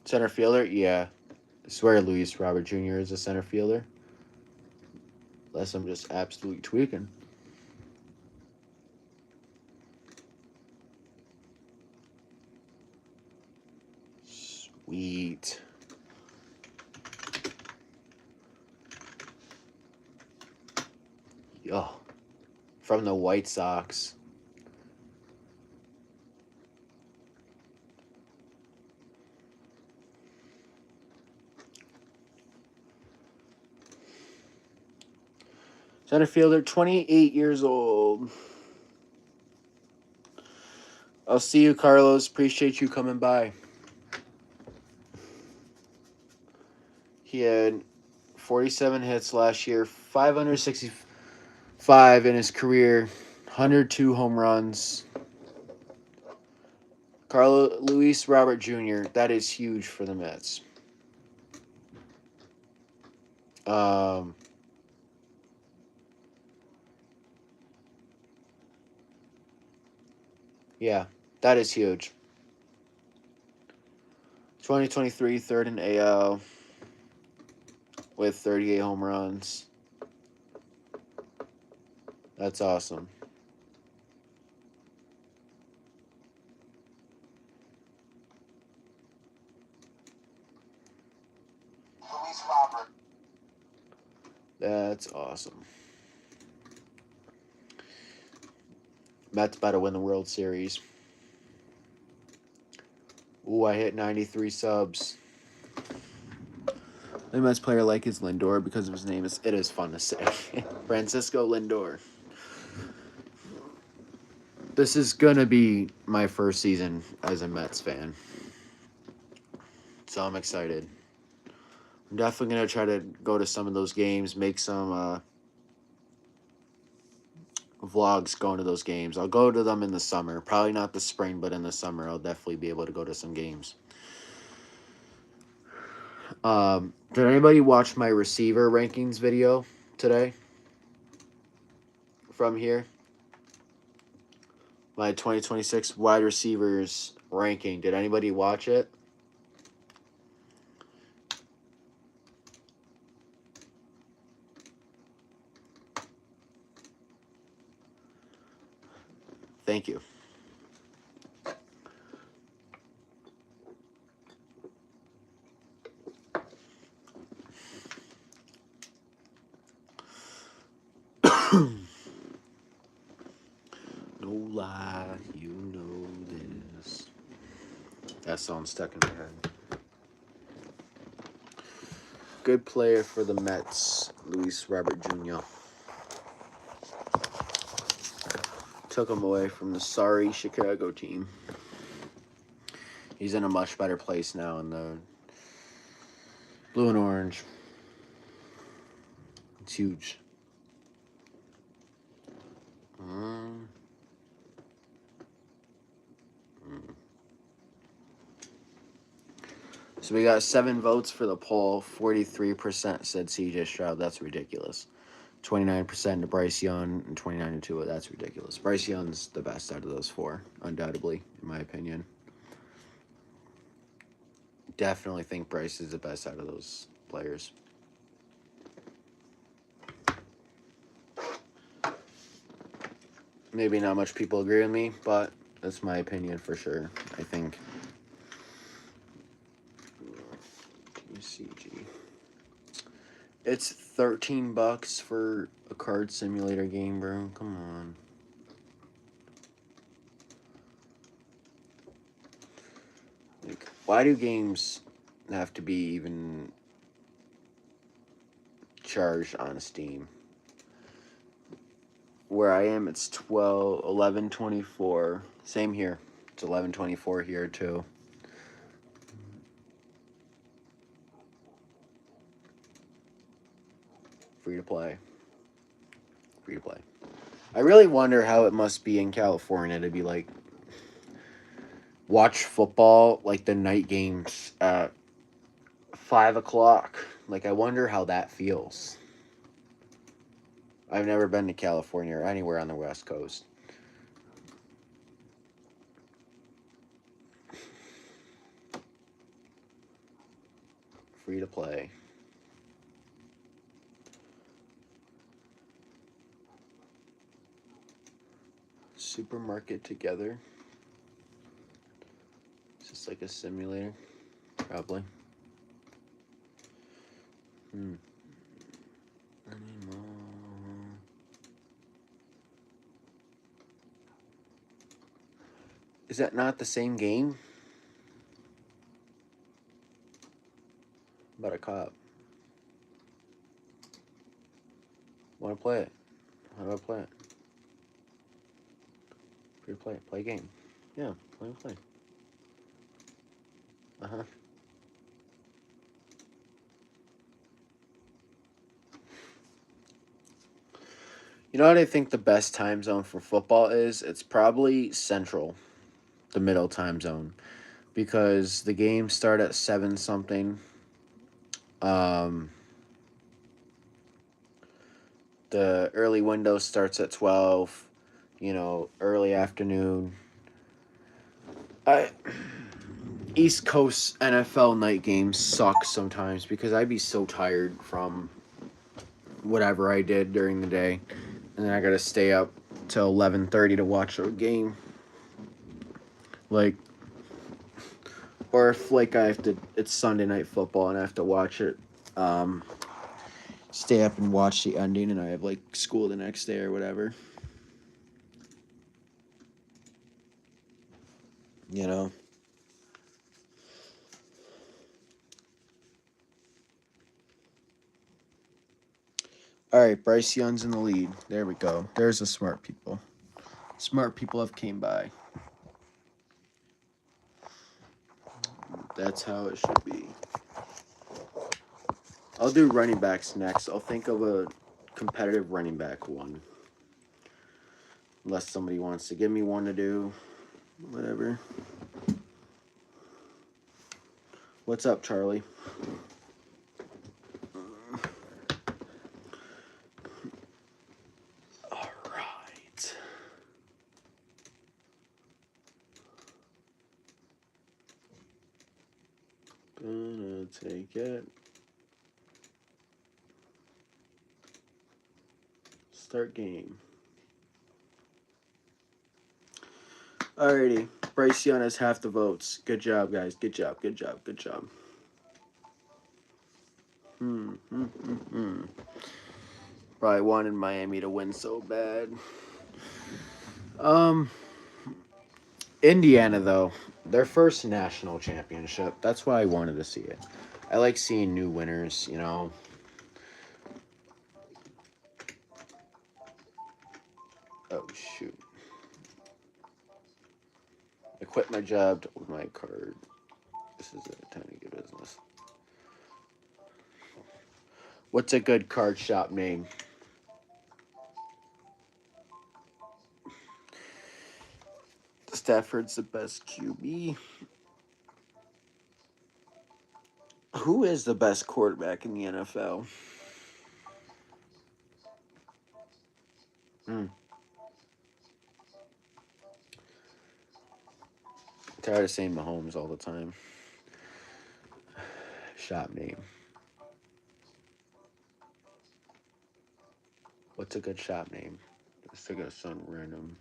Center fielder? Yeah. I swear Luis Robert Jr. is a center fielder. Unless I'm just absolutely tweaking. Sweet. Yo. From the White Sox. Center fielder, 28 years old. I'll see you, Carlos. Appreciate you coming by. He had 47 hits last year, 565 in his career, 102 home runs. Luis Robert Jr., that is huge for the Mets. Yeah, that is huge. 2023, third in AL with 38 home runs. That's awesome. Luis Robert. That's awesome. Mets about to win the World Series. Ooh, I hit 93 subs. The Mets player I like is Lindor because of his name. It is fun to say. Francisco Lindor. This is going to be my first season as a Mets fan. So I'm excited. I'm definitely going to try to go to some of those games, make some vlogs going to those games. I'll go to them in the summer. Probably not the spring, but in the summer I'll definitely be able to go to some games. Did anybody watch my receiver rankings video today? From here? My 2026 wide receivers ranking. Did anybody watch it? Thank you. No lie, you know this. That song's stuck in my head. Good player for the Mets, Luis Robert Jr. Took him away from the sorry Chicago team. He's in a much better place now in the blue and orange. It's huge. So we got 7 votes for the poll. 43% said CJ Stroud. That's ridiculous. 29% to Bryce Young and 29% to Tua. That's ridiculous. Bryce Young's the best out of those 4, undoubtedly, in my opinion. Definitely think Bryce is the best out of those players. Maybe not much people agree with me, but that's my opinion for sure. I think. CG. It's $13 for a card simulator game, bro. Come on. Like, why do games have to be even charged on Steam? where I am, it's 11:24. Same here. It's 11:24 here too. Free to play. Free to play. I really wonder how it must be in California to be like watch football like the night games at 5 o'clock. Like I wonder how that feels. I've never been to California or anywhere on the West Coast. Free to play. Supermarket together. It's just like a simulator. Probably. Is that not the same game? About a cop. Want to play it? How do I play it? Free to play. Play a game. Yeah, play. Uh-huh. You know what I think the best time zone for football is? It's probably Central, the middle time zone. Because the games start at 7 something. Um, the early window starts at 12. Early afternoon. I East Coast NFL night games suck sometimes because I'd be so tired from whatever I did during the day, and then I gotta stay up till 11:30 to watch a game. Like, or if like it's Sunday night football and I have to watch it, stay up and watch the ending, and I have like school the next day or whatever. You know. All right, Bryce Young's in the lead. There we go. There's the smart people. Smart people have came by. That's how it should be. I'll do running backs next. I'll think of a competitive running back one. Unless somebody wants to give me one to do. Whatever. What's up, Charlie? All right. Gonna take it. Start game. Alrighty. Bryce Young has half the votes. Good job, guys. Good job. Probably wanted Miami to win so bad. Indiana, though, their first national championship. That's why I wanted to see it. I like seeing new winners, Oh, shoot. I quit my job to open my card. This is a tiny good business. What's a good card shop name? Stafford's the best QB. Who is the best quarterback in the NFL? Tired of saying Mahomes all the time. Shop name. What's a good shop name? Let's take some random.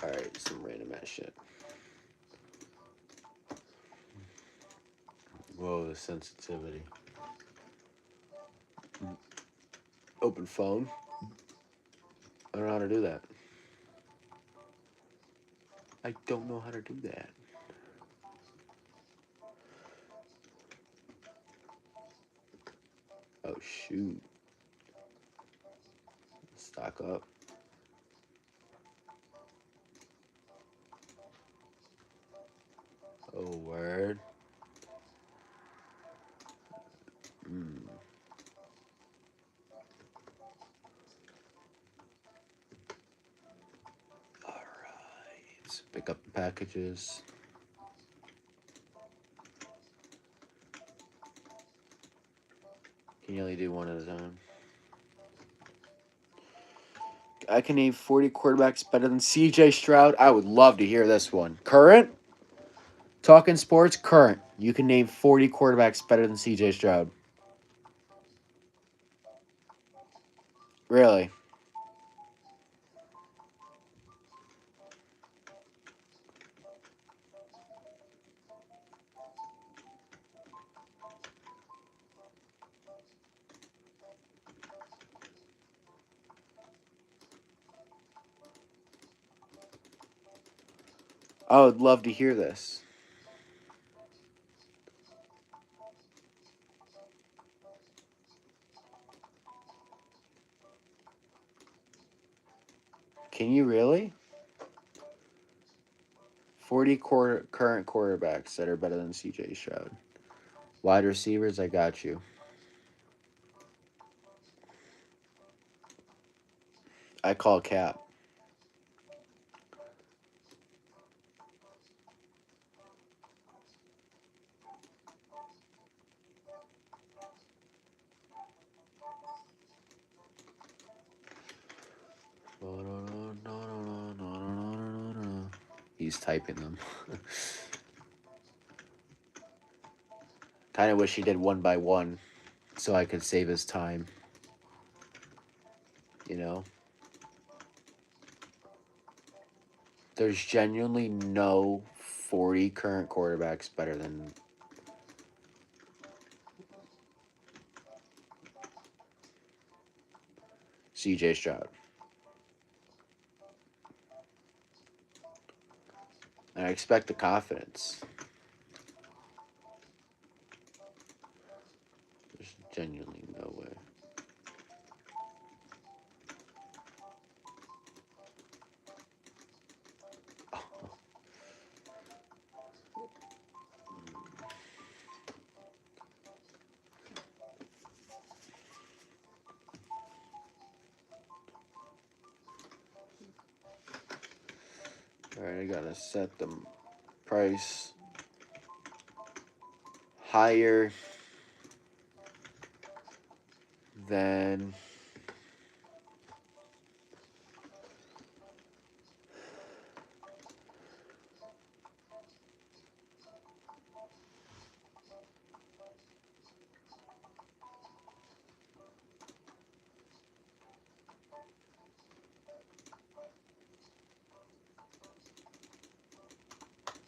Alright, some random ass shit. Whoa, the sensitivity. Open phone. I don't know how to do that. I don't know how to do that. Oh, shoot. Stock up. Oh, word. All right. Pick up the packages. Can you only do one at a time? I can name 40 quarterbacks better than CJ Stroud. I would love to hear this one. Current? Talking sports, current. You can name 40 quarterbacks better than CJ Stroud. Really? I would love to hear this. Can you really? 40 current quarterbacks that are better than CJ Stroud. Wide receivers, I got you. I call cap. He's typing them. Kind of wish he did one by one so I could save his time. You know? There's genuinely no 40 current quarterbacks better than CJ Stroud. And I expect the confidence. There's genuinely no way. Alright, I gotta set the price higher than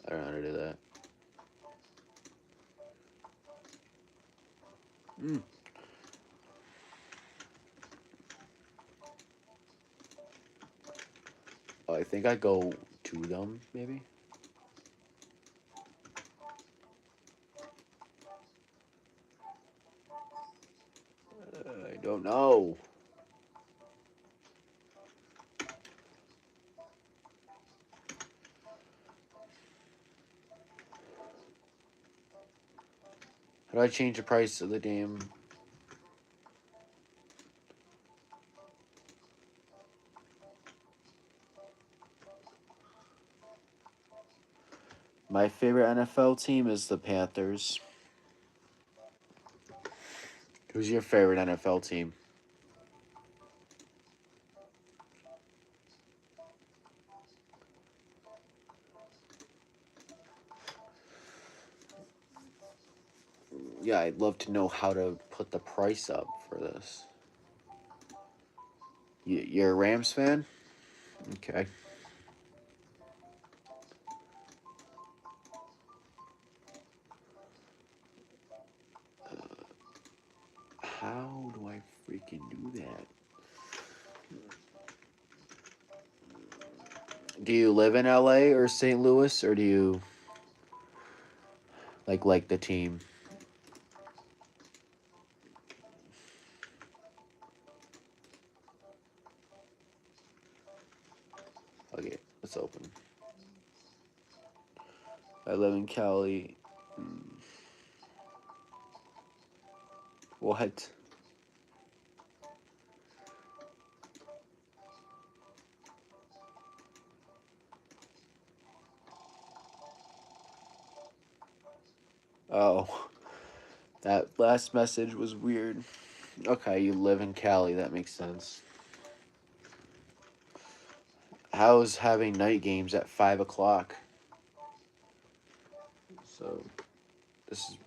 I don't know how to do that. Oh, I think I go to them, maybe? I don't know. How do I change the price of the damn... My favorite NFL team is the Panthers. Who's your favorite NFL team? Yeah, I'd love to know how to put the price up for this. You're a Rams fan? Okay. How do I freaking do that? Do you live in LA or St. Louis, or do you like the team? Okay, let's open. I live in Cali. What? Oh, that last message was weird. Okay, you live in Cali. That makes sense. How's having night games at 5 o'clock? So, this is.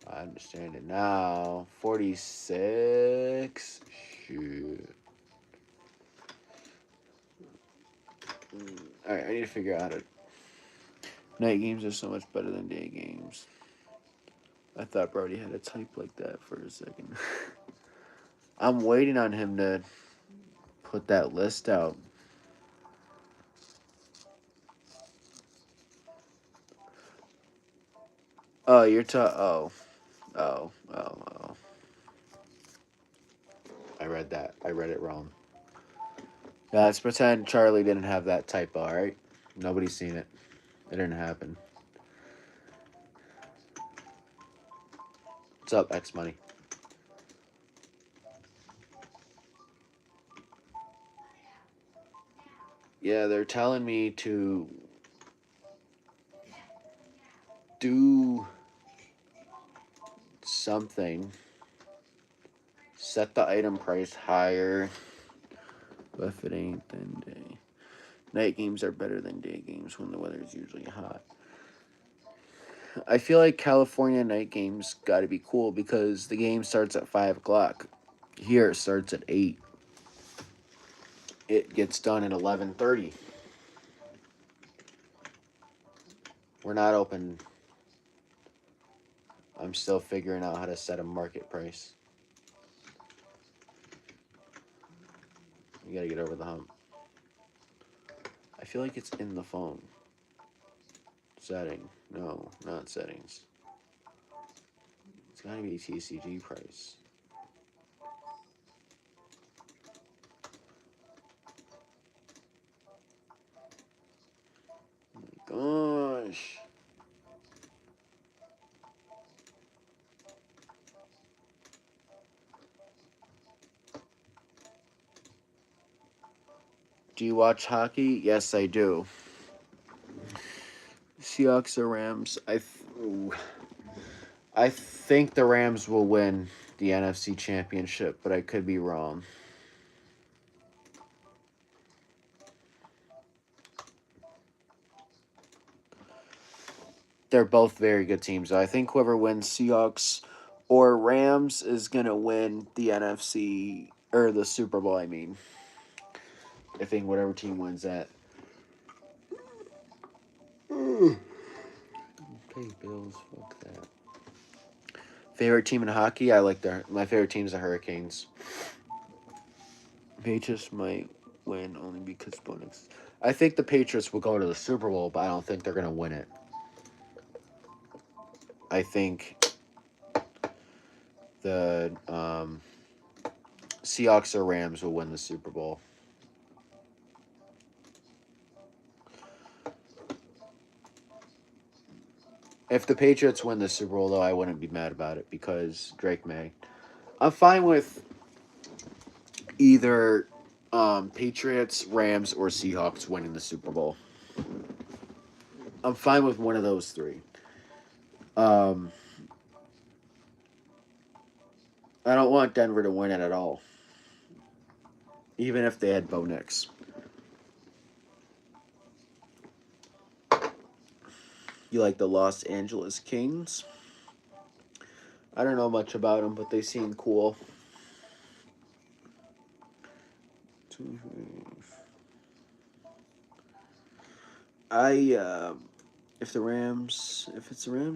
I understand it now. 46. Shoot. Alright, I need to figure out how to. Night games are so much better than day games. I thought Brody had a type like that for a second. I'm waiting on him to put that list out. Oh, you're oh. Oh. I read that. I read it wrong. Yeah, let's pretend Charlie didn't have that typo, alright? Nobody's seen it. It didn't happen. What's up, X Money? Yeah, they're telling me to do something. Set the item price higher. But if it ain't, then day. Night games are better than day games when the weather is usually hot. I feel like California night games got to be cool because the game starts at 5 o'clock. Here it starts at 8. It gets done at 11:30. We're not open. I'm still figuring out how to set a market price. You gotta get over the hump. I feel like it's in the phone. Setting. No, not settings. It's gotta be TCG price. Oh my gosh. Do you watch hockey? Yes, I do. Seahawks or Rams? I think the Rams will win the NFC Championship, but I could be wrong. They're both very good teams. I think whoever wins Seahawks or Rams is going to win the NFC or the Super Bowl, I mean. I think whatever team wins that. Pay bills, fuck that. Favorite team in hockey? My favorite team is the Hurricanes. Patriots might win only because bonus. I think the Patriots will go to the Super Bowl, but I don't think they're going to win it. I think the Seahawks or Rams will win the Super Bowl. If the Patriots win the Super Bowl, though, I wouldn't be mad about it because Drake May. I'm fine with either Patriots, Rams, or Seahawks winning the Super Bowl. I'm fine with one of those three. I don't want Denver to win it at all, even if they had Bo Nix. You like the Los Angeles Kings? I don't know much about them, but they seem cool. If it's the Rams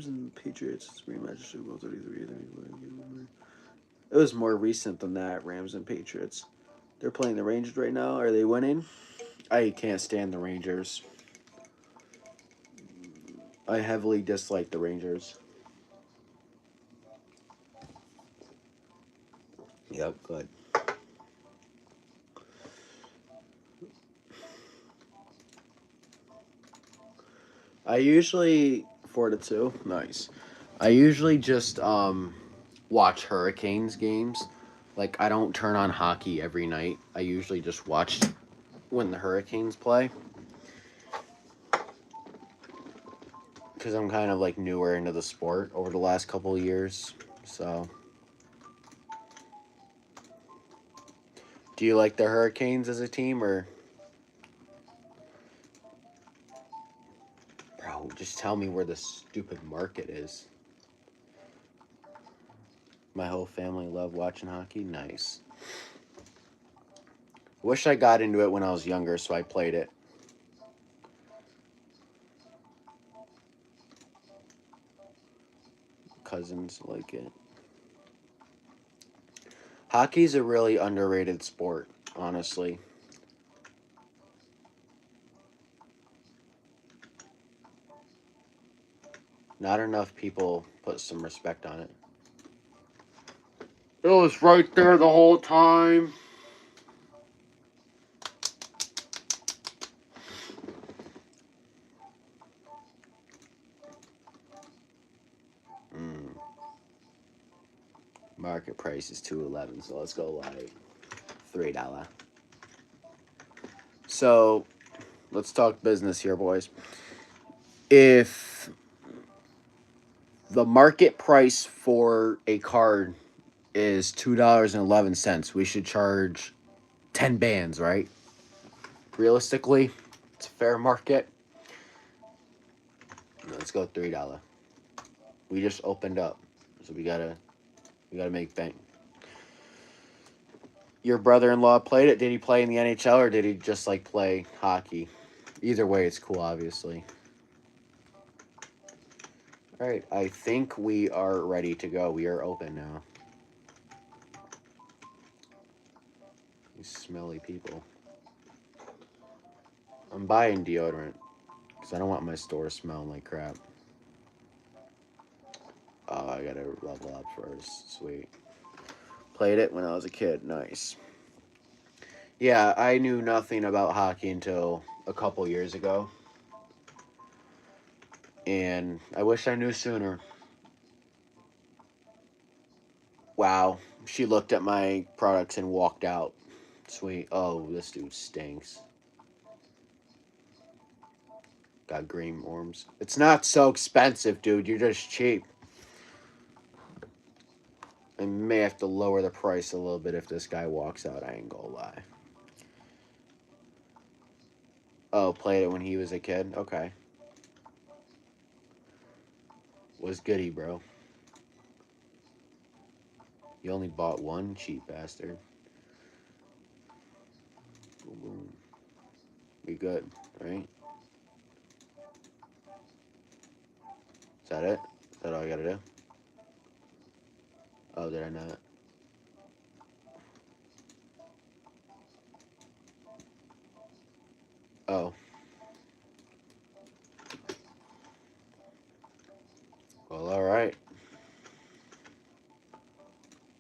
and the Patriots, it's rematch Super Bowl 33. It was more recent than that, Rams and Patriots. They're playing the Rangers right now. Are they winning? I can't stand the Rangers. I heavily dislike the Rangers. Yep, good. I usually 4-2. Nice. I usually just watch Hurricanes games. Like I don't turn on hockey every night. I usually just watch when the Hurricanes play because I'm kind of like newer into the sport over the last couple of years. So, do you like the Hurricanes as a team or bro, just tell me where the stupid market is. My whole family love watching hockey. Nice. Wish I got into it when I was younger so I played it. Cousins like it. Hockey's a really underrated sport, honestly. Not enough people put some respect on it. It was right there the whole time. Mm. Market price is $2.11, so let's go like $3. So let's talk business here, boys. If the market price for a card is $2.11, we should charge 10 bands, right? Realistically, it's a fair market. Let's go $3. We just opened up, so we gotta make bank. Your brother-in-law played it. Did he play in the NHL or did he just like play hockey? Either way, it's cool, obviously. All right, I think we are ready to go. We are open now. These smelly people. I'm buying deodorant because I don't want my store smelling like crap. Oh, I gotta level up first. Sweet. Played it when I was a kid. Nice. Yeah, I knew nothing about hockey until a couple years ago. And I wish I knew sooner. Wow. She looked at my products and walked out. Sweet. Oh, this dude stinks. Got green worms. It's not so expensive, dude. You're just cheap. I may have to lower the price a little bit if this guy walks out. I ain't gonna lie. Oh, played it when he was a kid? Okay. Was goody, bro. You only bought one? Cheap bastard. Boom, boom. We good, right? Is that it? Is that all I gotta do? Oh, did I not? Oh. Well, alright.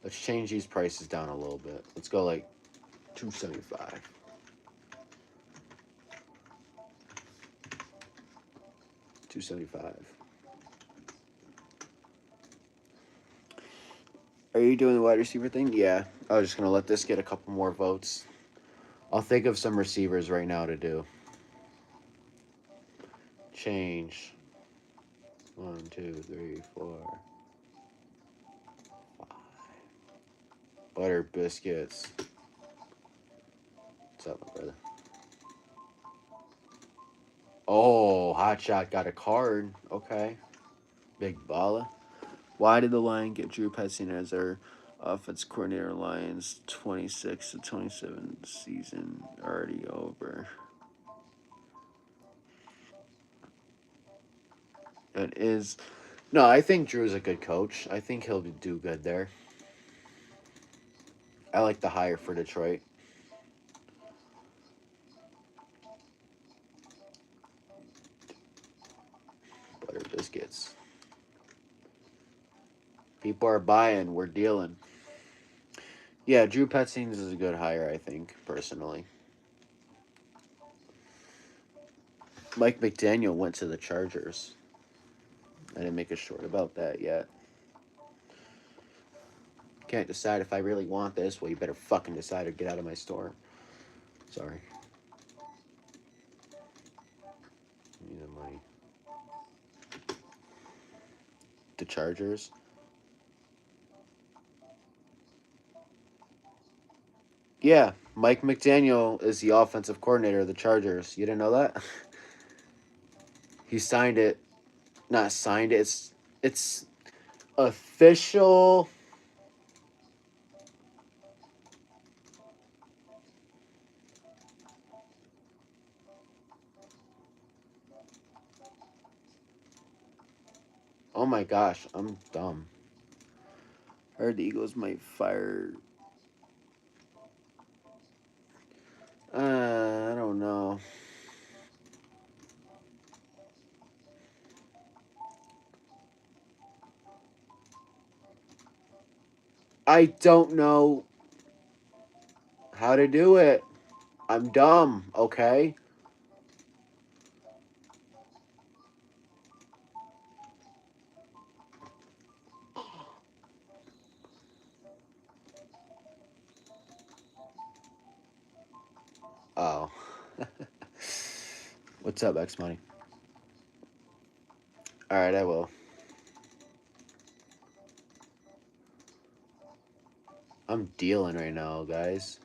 Let's change these prices down a little bit. Let's go like $2.75. $2.75. Are you doing the wide receiver thing? Yeah. I was just gonna let this get a couple more votes. I'll think of some receivers right now to do. Change. 1, 2, 3, 4, 5. Butter biscuits. What's up, my brother? Oh, Hotshot got a card. Okay. Big baller. Why did the Lion get Drew Petzing as their offense coordinator? Lions 26-27 season already over. It is. No, I think Drew's a good coach. I think he'll do good there. I like the hire for Detroit. Butter biscuits. People are buying. We're dealing. Yeah, Drew Petzings is a good hire, I think, personally. Mike McDaniel went to the Chargers. I didn't make a short about that yet. Can't decide if I really want this. Well, you better fucking decide or get out of my store. Sorry. Need the money. The Chargers. Yeah, Mike McDaniel is the offensive coordinator of the Chargers. You didn't know that? He signed it. Not signed it. It's official. Oh my gosh, I'm dumb. Heard the Eagles might fire. I don't know. I don't know how to do it. I'm dumb, okay? Oh. What's up, X Money? Alright, I will. I'm dealing right now, guys.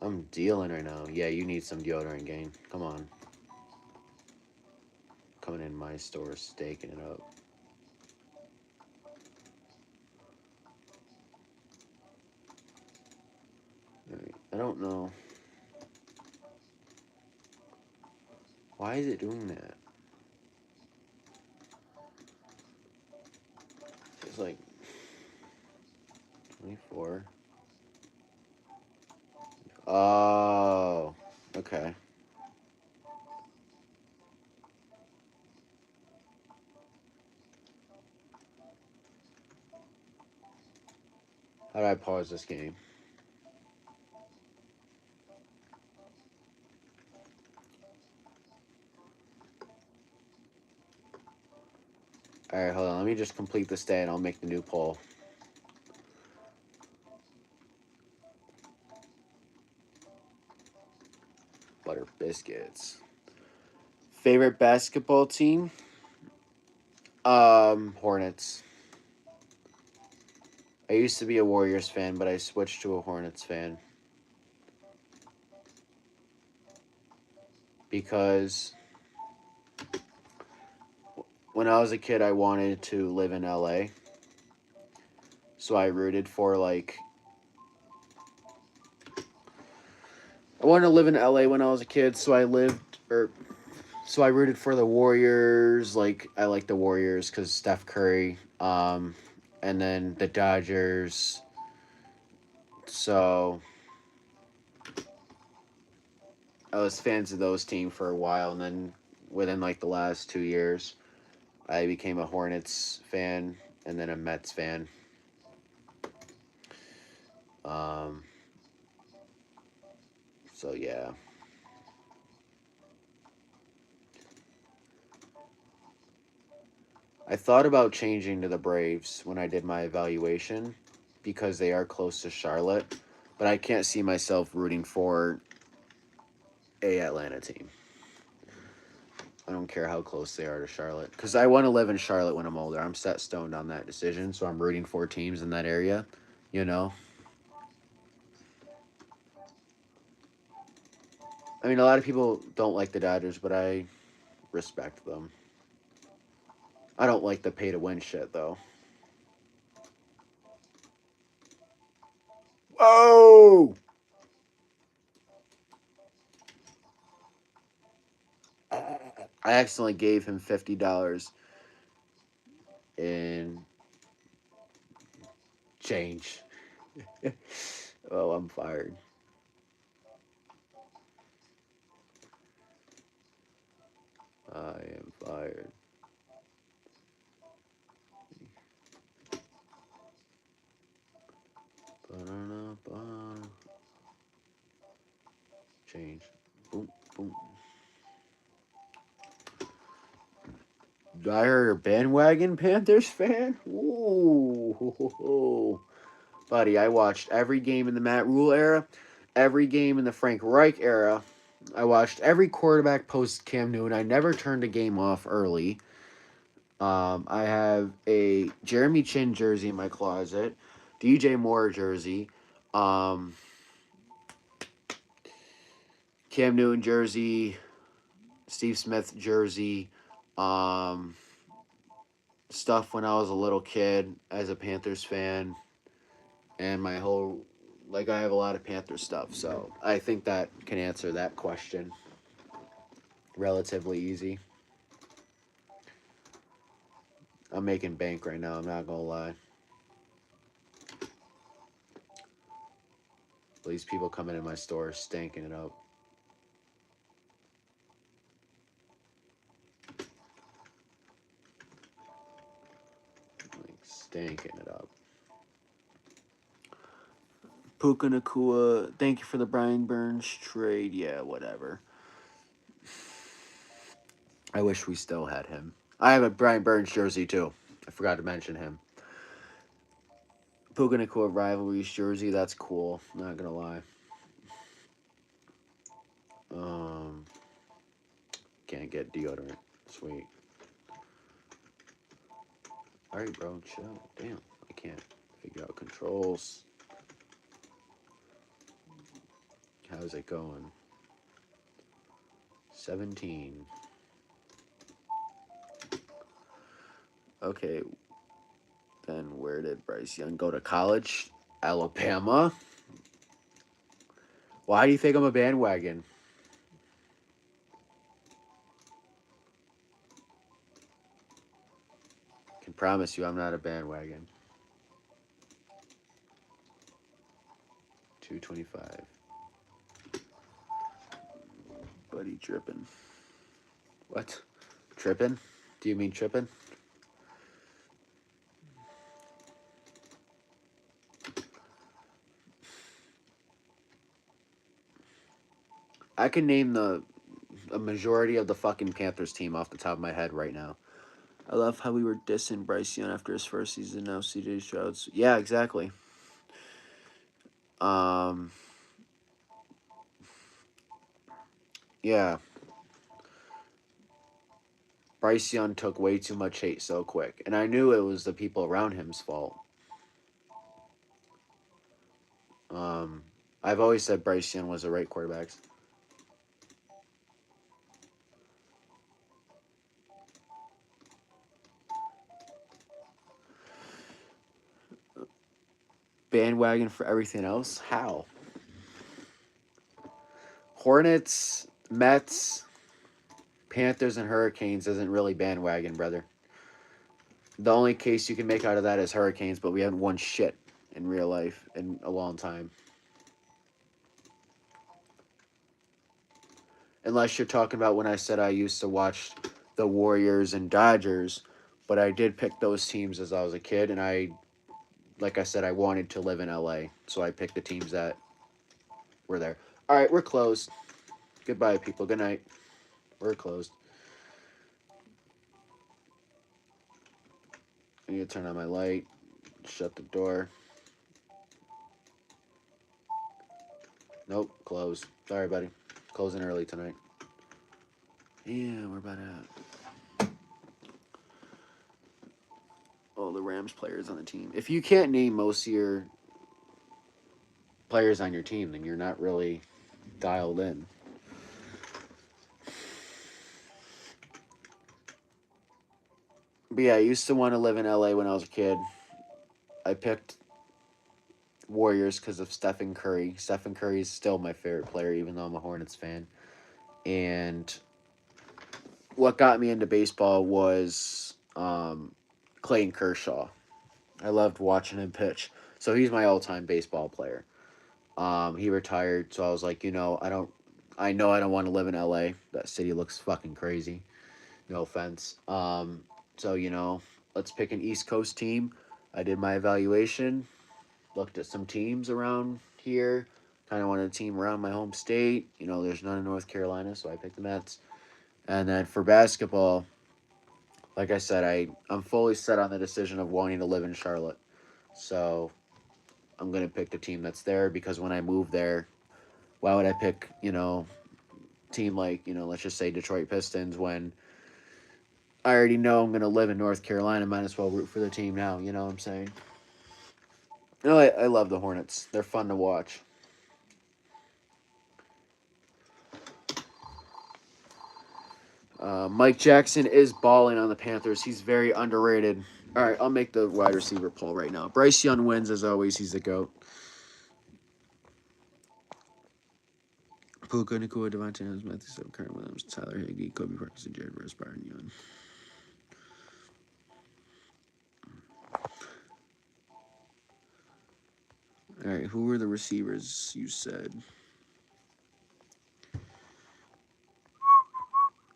I'm dealing right now. Yeah, you need some deodorant, gang. Come on. Coming in my store, staking it up. Alright, I don't know. Why is it doing that? It's like 24. Oh, okay. How do I pause this game? Alright, hold on. Let me just complete this day and I'll make the new poll. Butter biscuits. Favorite basketball team? Hornets. I used to be a Warriors fan, but I switched to a Hornets fan. Because when I was a kid, I wanted to live in LA. So I rooted for, like, I wanted to live in LA when I was a kid, so I rooted for the Warriors. Like, I like the Warriors because Steph Curry. And then the Dodgers. So I was fans of those teams for a while, and then within like the last 2 years, I became a Hornets fan and then a Mets fan. Um, so yeah. I thought about changing to the Braves when I did my evaluation because they are close to Charlotte, but I can't see myself rooting for a Atlanta team. I don't care how close they are to Charlotte because I want to live in Charlotte when I'm older. I'm set stoned on that decision, so I'm rooting for teams in that area, you know. I mean, a lot of people don't like the Dodgers, but I respect them. I don't like the pay to win shit though. Whoa! I accidentally gave him $50 in change. Oh, I'm fired. I am fired. Ba-da-da-ba. Change. Boom, boom. I heard a bandwagon Panthers fan. Ooh, buddy! I watched every game in the Matt Rule era, every game in the Frank Reich era. I watched every quarterback post Cam Newton. I never turned a game off early. I have a Jeremy Chin jersey in my closet, DJ Moore jersey, um, Cam Newton jersey, Steve Smith jersey, um, stuff when I was a little kid as a Panthers fan, and my whole I have a lot of Panthers stuff. So I think that can answer that question relatively easy. I'm making bank right now. I'm not gonna lie. These people coming in my store stanking it up. Like stanking it up. Puka Nakua, thank you for the Brian Burns trade. Yeah, whatever. I wish we still had him. I have a Brian Burns jersey too. I forgot to mention him. Puka Nakua rivalries jersey. That's cool. Not gonna lie. Um, can't get deodorant. Sweet. All right, bro. Chill. Damn. I can't figure out controls. How's it going? 17. Okay. Then where did Bryce Young go to college? Alabama. Why do you think I'm a bandwagon? Can promise you I'm not a bandwagon. 225. Buddy tripping. What? Tripping? Do you mean tripping? I can name a majority of the fucking Panthers team off the top of my head right now. I love how we were dissing Bryce Young after his first season. Now CJ Stroud's. Yeah, exactly. Um, yeah. Bryce Young took way too much hate so quick, and I knew it was the people around him's fault. Um, I've always said Bryce Young was the right quarterback. Bandwagon for everything else? How? Hornets, Mets, Panthers, and Hurricanes isn't really bandwagon, brother. The only case you can make out of that is Hurricanes, but we haven't won shit in real life in a long time. Unless you're talking about when I said I used to watch the Warriors and Dodgers, but I did pick those teams as I was a kid, and like I said, I wanted to live in LA, so I picked the teams that were there. All right, we're closed. Goodbye, people. Good night. We're closed. I need to turn on my light, shut the door. Nope, closed. Sorry, buddy. Closing early tonight. Yeah, we're about at all the Rams players on the team. If you can't name most of your players on your team, then you're not really dialed in. But yeah, I used to want to live in LA when I was a kid. I picked Warriors because of Stephen Curry. Stephen Curry is still my favorite player, even though I'm a Hornets fan. And what got me into baseball was Clayton Kershaw. I loved watching him pitch. So he's my all-time baseball player. He retired, so I was like, I know I don't want to live in LA. That city looks fucking crazy. No offense. So let's pick an East Coast team. I did my evaluation. looked at some teams around here. Kind of wanted a team around my home state. You know, there's none in North Carolina, so I picked the Mets. And then for basketball, like I said, I'm fully set on the decision of wanting to live in Charlotte. So I'm going to pick the team that's there because when I move there, why would I pick, team like, let's just say Detroit Pistons when I already know I'm going to live in North Carolina, might as well root for the team now, you know what I'm saying? No, I love the Hornets. They're fun to watch. Mike Jackson is balling on the Panthers. He's very underrated. All right, I'll make the wide receiver poll right now. Bryce Young wins, as always. He's the GOAT. Puka, Nakua, Devontae Adams, Matthew Karen Williams, Tyler Higbee, Kobe Parks, and Jared Verse, Byron Young. All right, who were the receivers you said?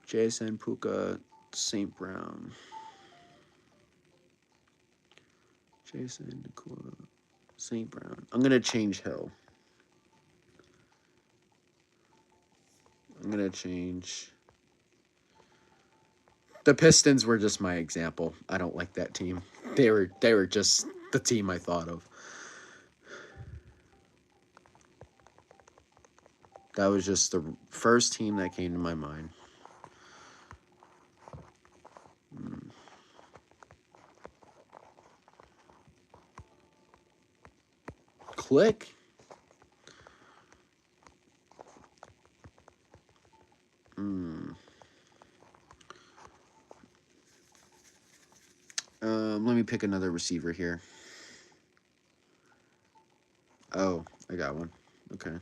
Jason, Puka, St. Brown. Jason, Nakua, St. Brown. I'm going to change Hill. I'm going to change. The Pistons were just my example. I don't like that team. They were just the team I thought of. That was just the first team that came to my mind. Click. Let me pick another receiver here. Oh, I got one. Okay.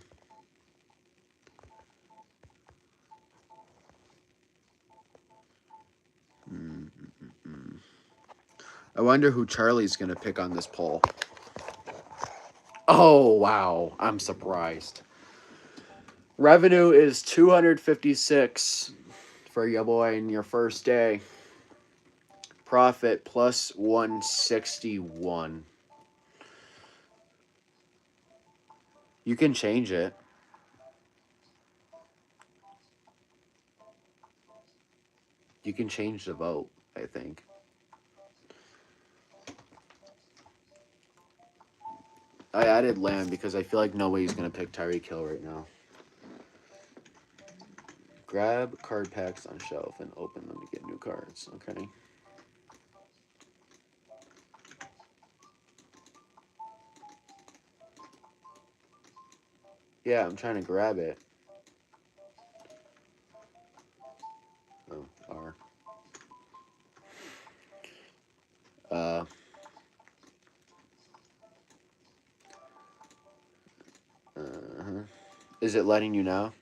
I wonder who Charlie's going to pick on this poll. Oh, wow. I'm surprised. Revenue is 256 for your boy in your first day. Profit plus 161. You can change it. You can change the vote, I think. I added Lamb because I feel like nobody's going to pick Tyreek Hill right now. Grab card packs on shelf and open them to get new cards. Okay. Yeah, I'm trying to grab it. Oh, R. Uh, is it letting you know?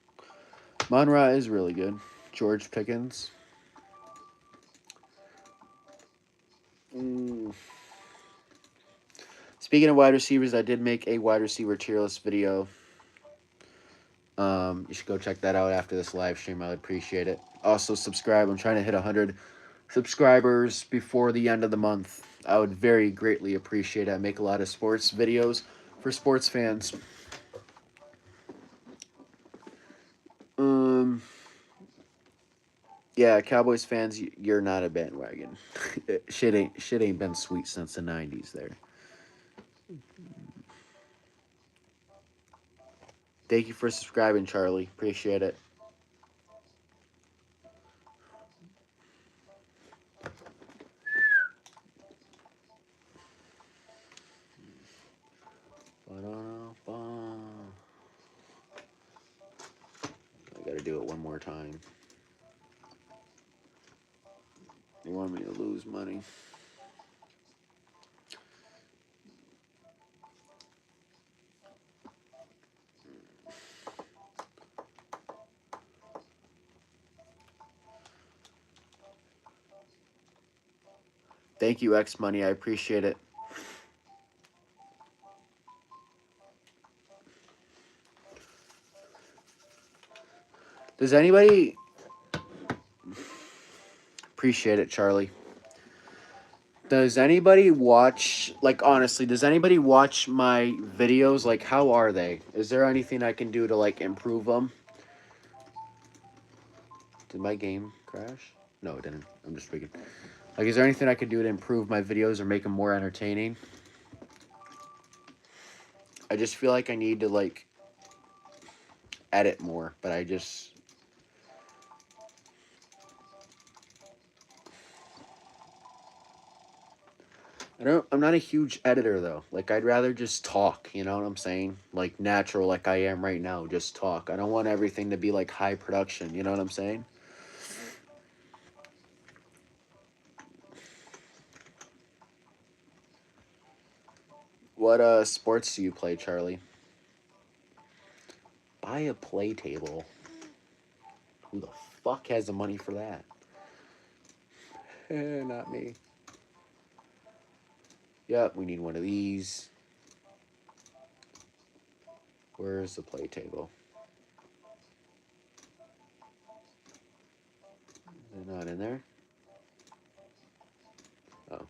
Mon-Ra is really good. George Pickens. Speaking of wide receivers, I did make a wide receiver tier list video. You should go check that out after this live stream. I would appreciate it. Also, subscribe. I'm trying to hit 100 subscribers before the end of the month. I would very greatly appreciate it. I make a lot of sports videos for sports fans. Yeah, Cowboys fans, you're not a bandwagon. shit ain't been sweet since the 90s there. Thank you for subscribing, Charlie. Appreciate it. I gotta do it one more time. You want me to lose money? Thank you, X Money. I appreciate it. Does anybody appreciate it, Charlie? Does anybody watch, like, honestly, does anybody watch my videos? Like, how are they? Is there anything I can do to, like, improve them? Did my game crash? No, it didn't. I'm just freaking. Like, is there anything I can do to improve my videos or make them more entertaining? I just feel like I need to, like, edit more, but I just... I'm not a huge editor, though. Like, I'd rather just talk, you know what I'm saying? Like, natural, like I am right now, just talk. I don't want everything to be, like, high production, you know what I'm saying? What, sports do you play, Charlie? Buy a play table. Who the fuck has the money for that? Not me. Yep, we need one of these. Where's the play table? Is it not in there? Oh.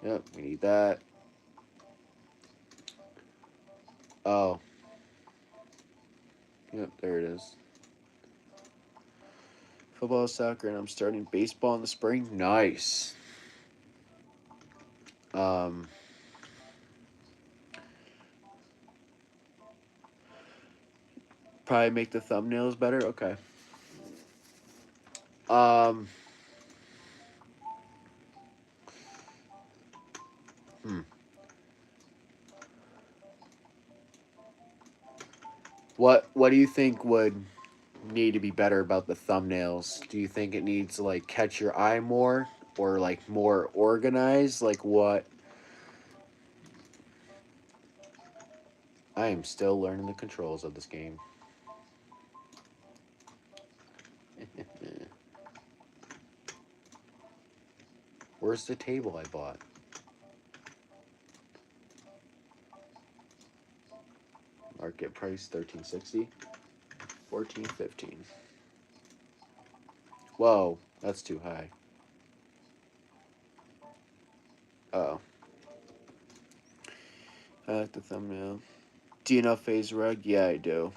Yep, we need that. Oh. Yep, there it is. Football, soccer, and I'm starting baseball in the spring. Nice. Um, probably make the thumbnails better. Okay. Um, hmm. What do you think would need to be better about the thumbnails? Do you think it needs to like catch your eye more or like more organized? Like what? I am still learning the controls of this game. Where's the table I bought? Market price $13.60. $14.15. Whoa, that's too high. Oh. I like the thumbnail. Do you know FaZe Rug? Yeah, I do.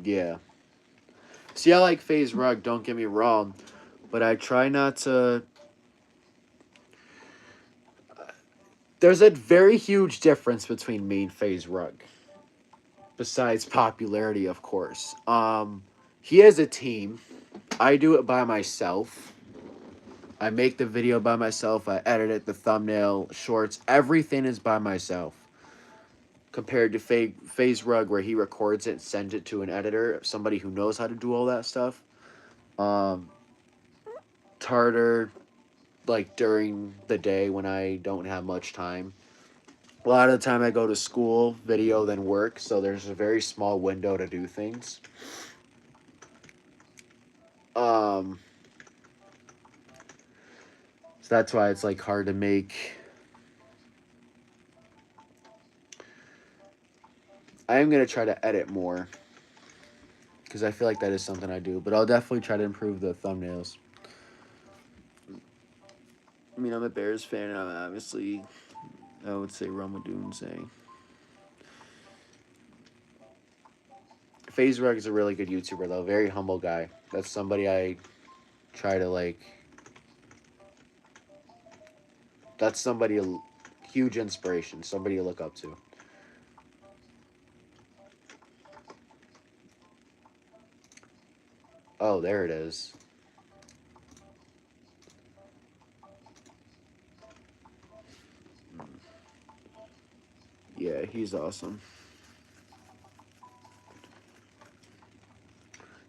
Yeah. See, I like FaZe Rug, don't get me wrong. But I try not to... There's a very huge difference between me and FaZe Rug. Besides popularity, of course. He has a team. I do it by myself. I make the video by myself. I edit it, the thumbnail, shorts. Everything is by myself. Compared to FaZe Rug, where he records it and sends it to an editor, somebody who knows how to do all that stuff. Tartar, like during the day when I don't have much time. A lot of the time I go to school, video, then work, so there's a very small window to do things. So that's why it's like hard to make. I am gonna try to edit more because I feel like that is something I do, but I'll definitely try to improve the thumbnails. I mean, I'm a Bears fan, and I'm obviously, I would say Ramadoonze. FaZe Rug is a really good YouTuber, though. Very humble guy. That's somebody I try to, like... That's somebody, a huge inspiration. Somebody to look up to. Oh, there it is. Yeah, he's awesome.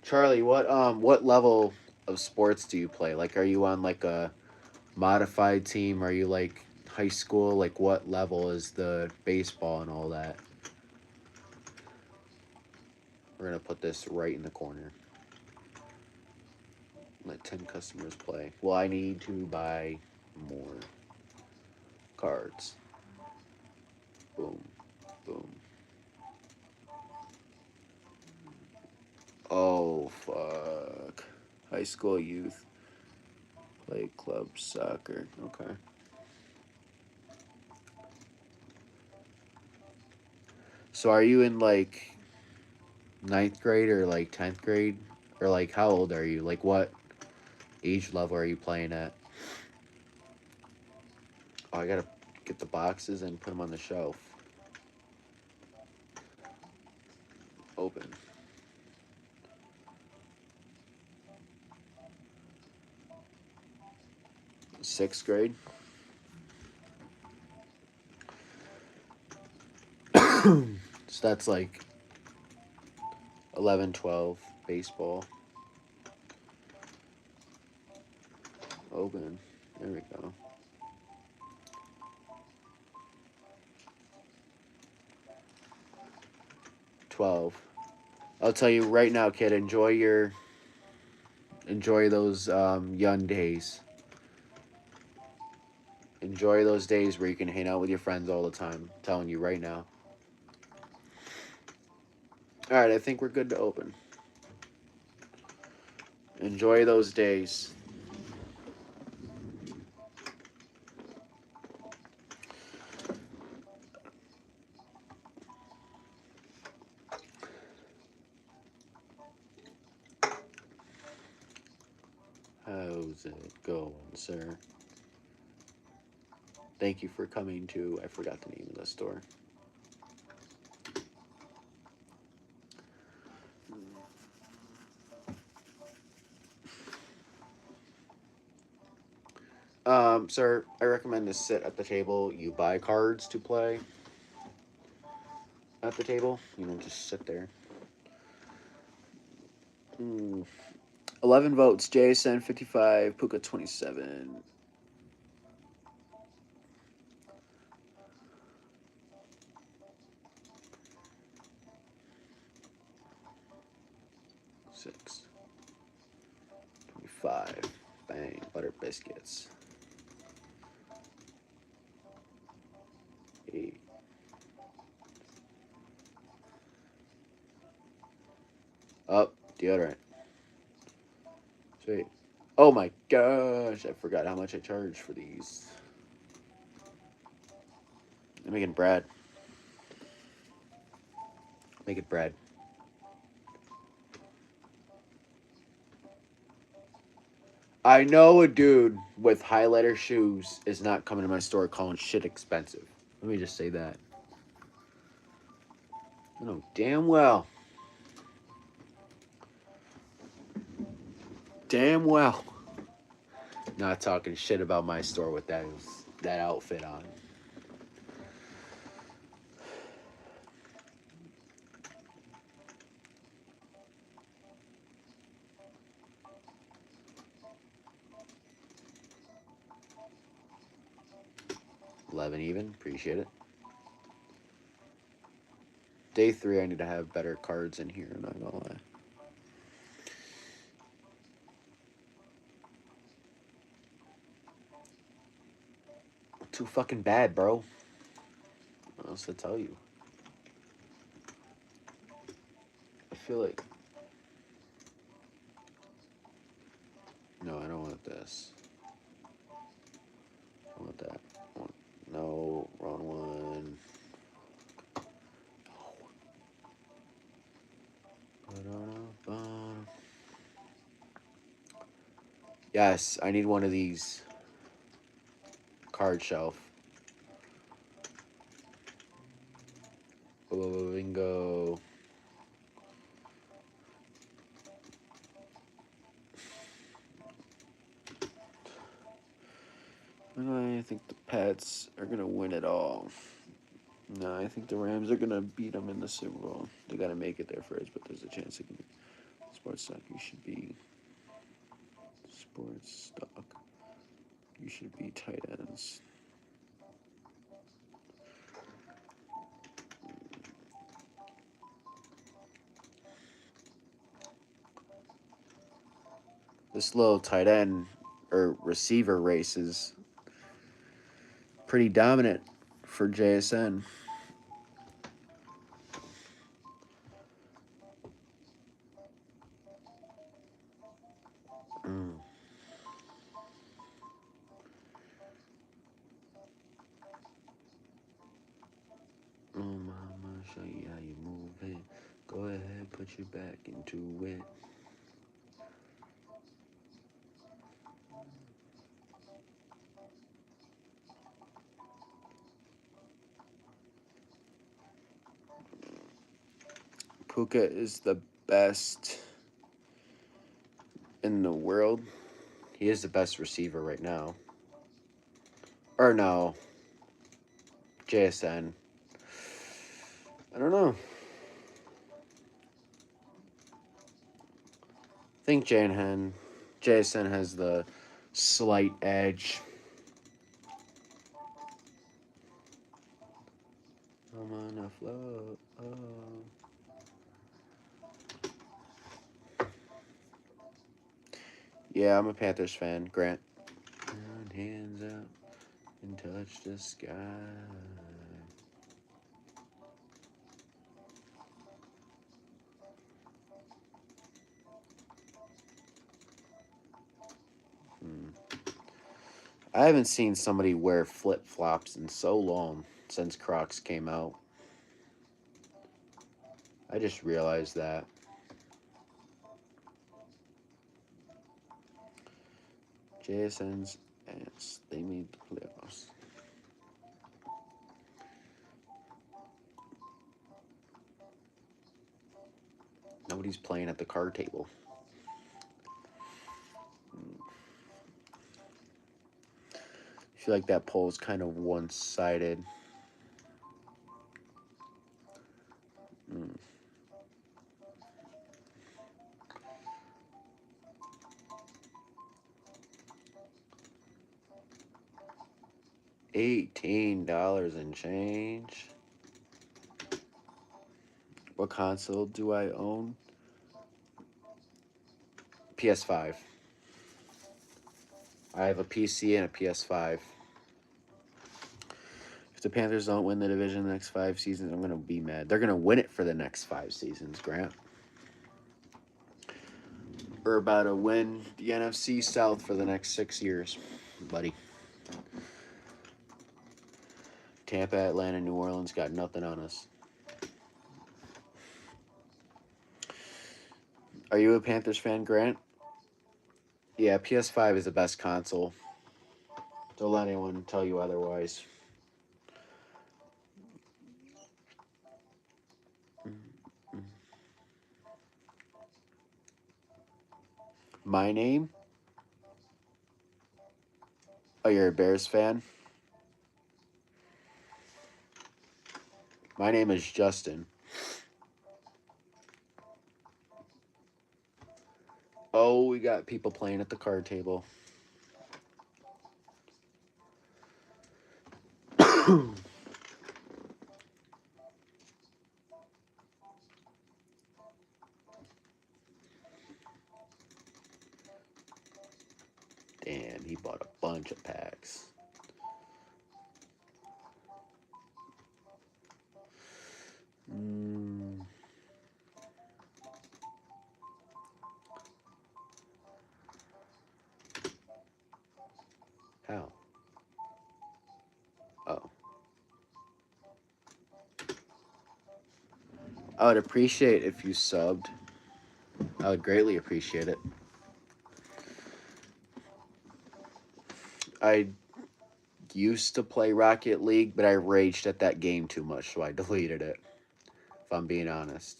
Charlie, what level of sports do you play? Like, are you on like a modified team? Are you like high school? Like, what level is the baseball and all that? We're gonna put this right in the corner. Let 10 customers play. Well, I need to buy more cards. Boom, boom. Oh, fuck. High school youth. Play club soccer. Okay. So are you in like ninth grade or like 10th grade? Or like how old are you? Like what age level are you playing at? Oh, I gotta get the boxes and put them on the shelf. Open. Sixth grade. So that's like 11, 12 baseball. Open. There we go. $12. I'll tell you right now, kid. Enjoy those young days. Enjoy those days where you can hang out with your friends all the time. I'm telling you right now. All right, I think we're good to open. Enjoy those days. How's it going, sir? Thank you for coming to, I forgot the name of the store. Sir, I recommend to sit at the table. You buy cards to play at the table. You don't just sit there. 11 votes. JSN 55. Puka 27. Six. 25. Bang. Butter biscuits. 8. Up. Deodorant. Sweet. Oh my gosh. I forgot how much I charged for these. I'm making bread. Make it bread. I know a dude with highlighter shoes is not coming to my store calling shit expensive. Let me just say that. I know damn well. Damn well. Not talking shit about my store with that outfit on. $11 even. Appreciate it. Day 3, I need to have better cards in here. Not gonna lie. Too fucking bad, bro. What else to tell you? I feel like. No, I don't want this. I want that. No, wrong one. Yes, I need one of these. Card shelf. Bingo. I think the Pats are going to win it all. No, I think the Rams are going to beat them in the Super Bowl. They got to make it there first, but there's a chance they can be. Sports stock, you should be. Sports stock. You should be tight ends. This little tight end or receiver race is pretty dominant for JSN. Mm. Oh, mama, show you how you move it. Go ahead, put your back into it. Puka is the best in the world. He is the best receiver right now. Or no, JSN. I don't know. I think JSN has the slight edge. I'm on a float. Oh. Yeah, I'm a Panthers fan. Grant. Hands up and touch the sky. I haven't seen somebody wear flip-flops in so long since Crocs came out. I just realized that. JSN's ass. They made the playoffs. Nobody's playing at the card table. I feel like that poll is kind of one-sided. $18 and change. What console do I own? PS5. I have a PC and a PS5. If the Panthers don't win the division the next 5 seasons, I'm going to be mad. They're going to win it for the next 5 seasons, Grant. We're about to win the NFC South for the next 6 years, buddy. Tampa, Atlanta, New Orleans got nothing on us. Are you a Panthers fan, Grant? Yeah, PS5 is the best console. Don't let anyone tell you otherwise. My name? Oh, you're a Bears fan? My name is Justin. Oh, we got people playing at the card table. Damn, he bought a bunch of packs. How? Oh. I would appreciate if you subbed. I would greatly appreciate it. I used to play Rocket League, but I raged at that game too much, so I deleted it. If I'm being honest.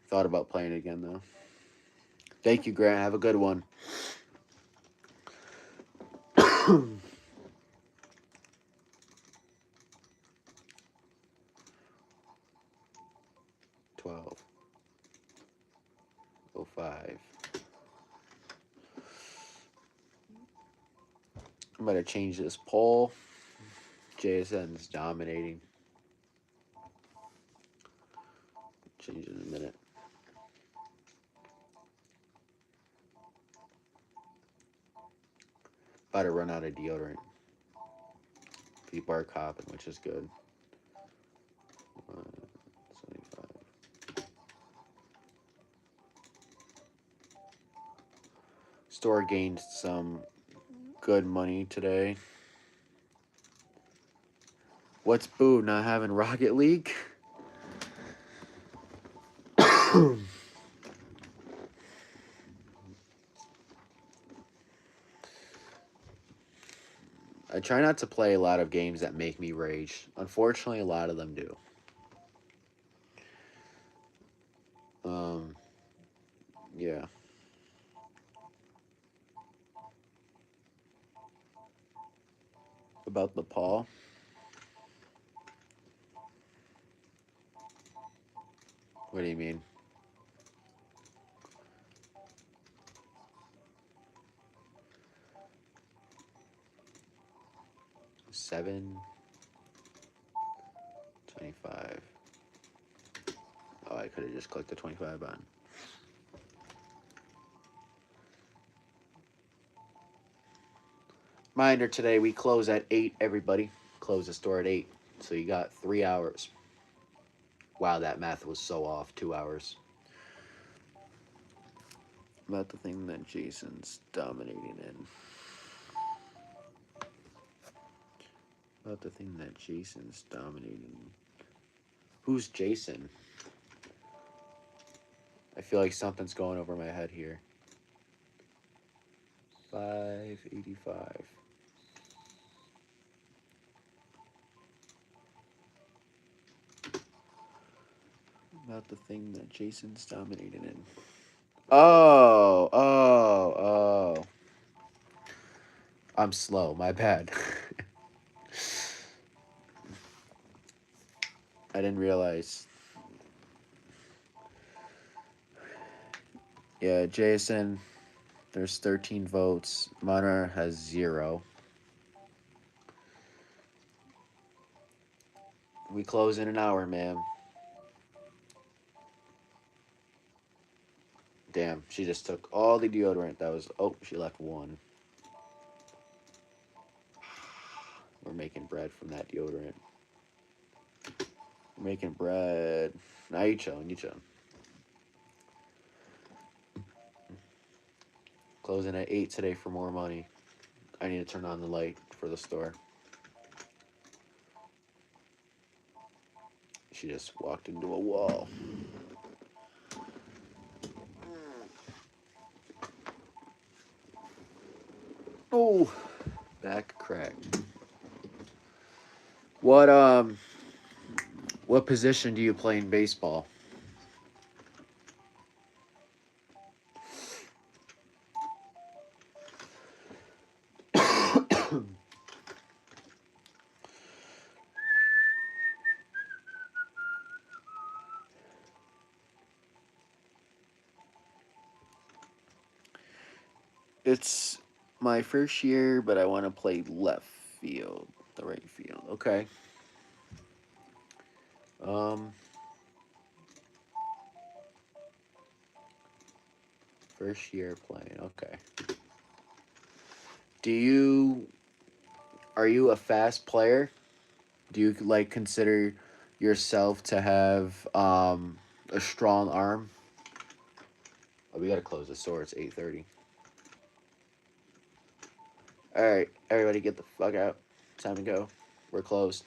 Thought about playing it again, though. Thank you, Grant. Have a good one. 12:05. I'm going to change this poll. JSN's dominating. Change it in a minute. About to run out of deodorant. People are copping, which is good. 75. Store gained some good money today. What's Boo not having Rocket League? I try not to play a lot of games that make me rage. Unfortunately, a lot of them do. Yeah. About the Paul. What do you mean? $7.25. Oh, I could have just clicked the 25 button. Reminder today, we close at 8, everybody. Close the store at 8. So you got 3 hours. Wow, that math was so off. 2 hours. About the thing that Jason's dominating in. About the thing that Jason's dominating. Who's Jason? I feel like something's going over my head here. 585. About the thing that Jason's dominating in. Oh. I'm slow, my bad. I didn't realize. Yeah, Jason, there's 13 votes. Monner has 0. We close in an hour, man. Damn, she just took all the deodorant. That was... Oh, she left 1. We're making bread from that deodorant. We're making bread. Now you chillin'. Closing at 8 today for more money. I need to turn on the light for the store. She just walked into a wall. Oh, back crack. What position do you play in baseball? It's my first year, but I want to play left field, the right field. Okay. First year playing. Okay. Are you a fast player? Do you like consider yourself to have a strong arm? Oh, we gotta close the store. It's 8:30. All right, everybody, get the fuck out. Time to go. We're closed.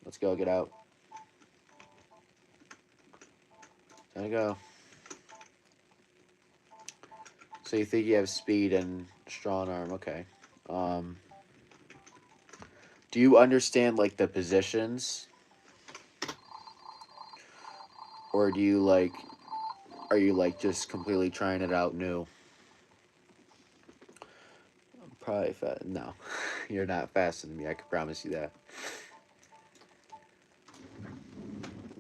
Let's go. Get out. Time to go. So you think you have speed and strong arm? Okay. Do you understand like the positions, or do you like? Are you like just completely trying it out new? I'm probably fast. No, you're not faster than me. I can promise you that.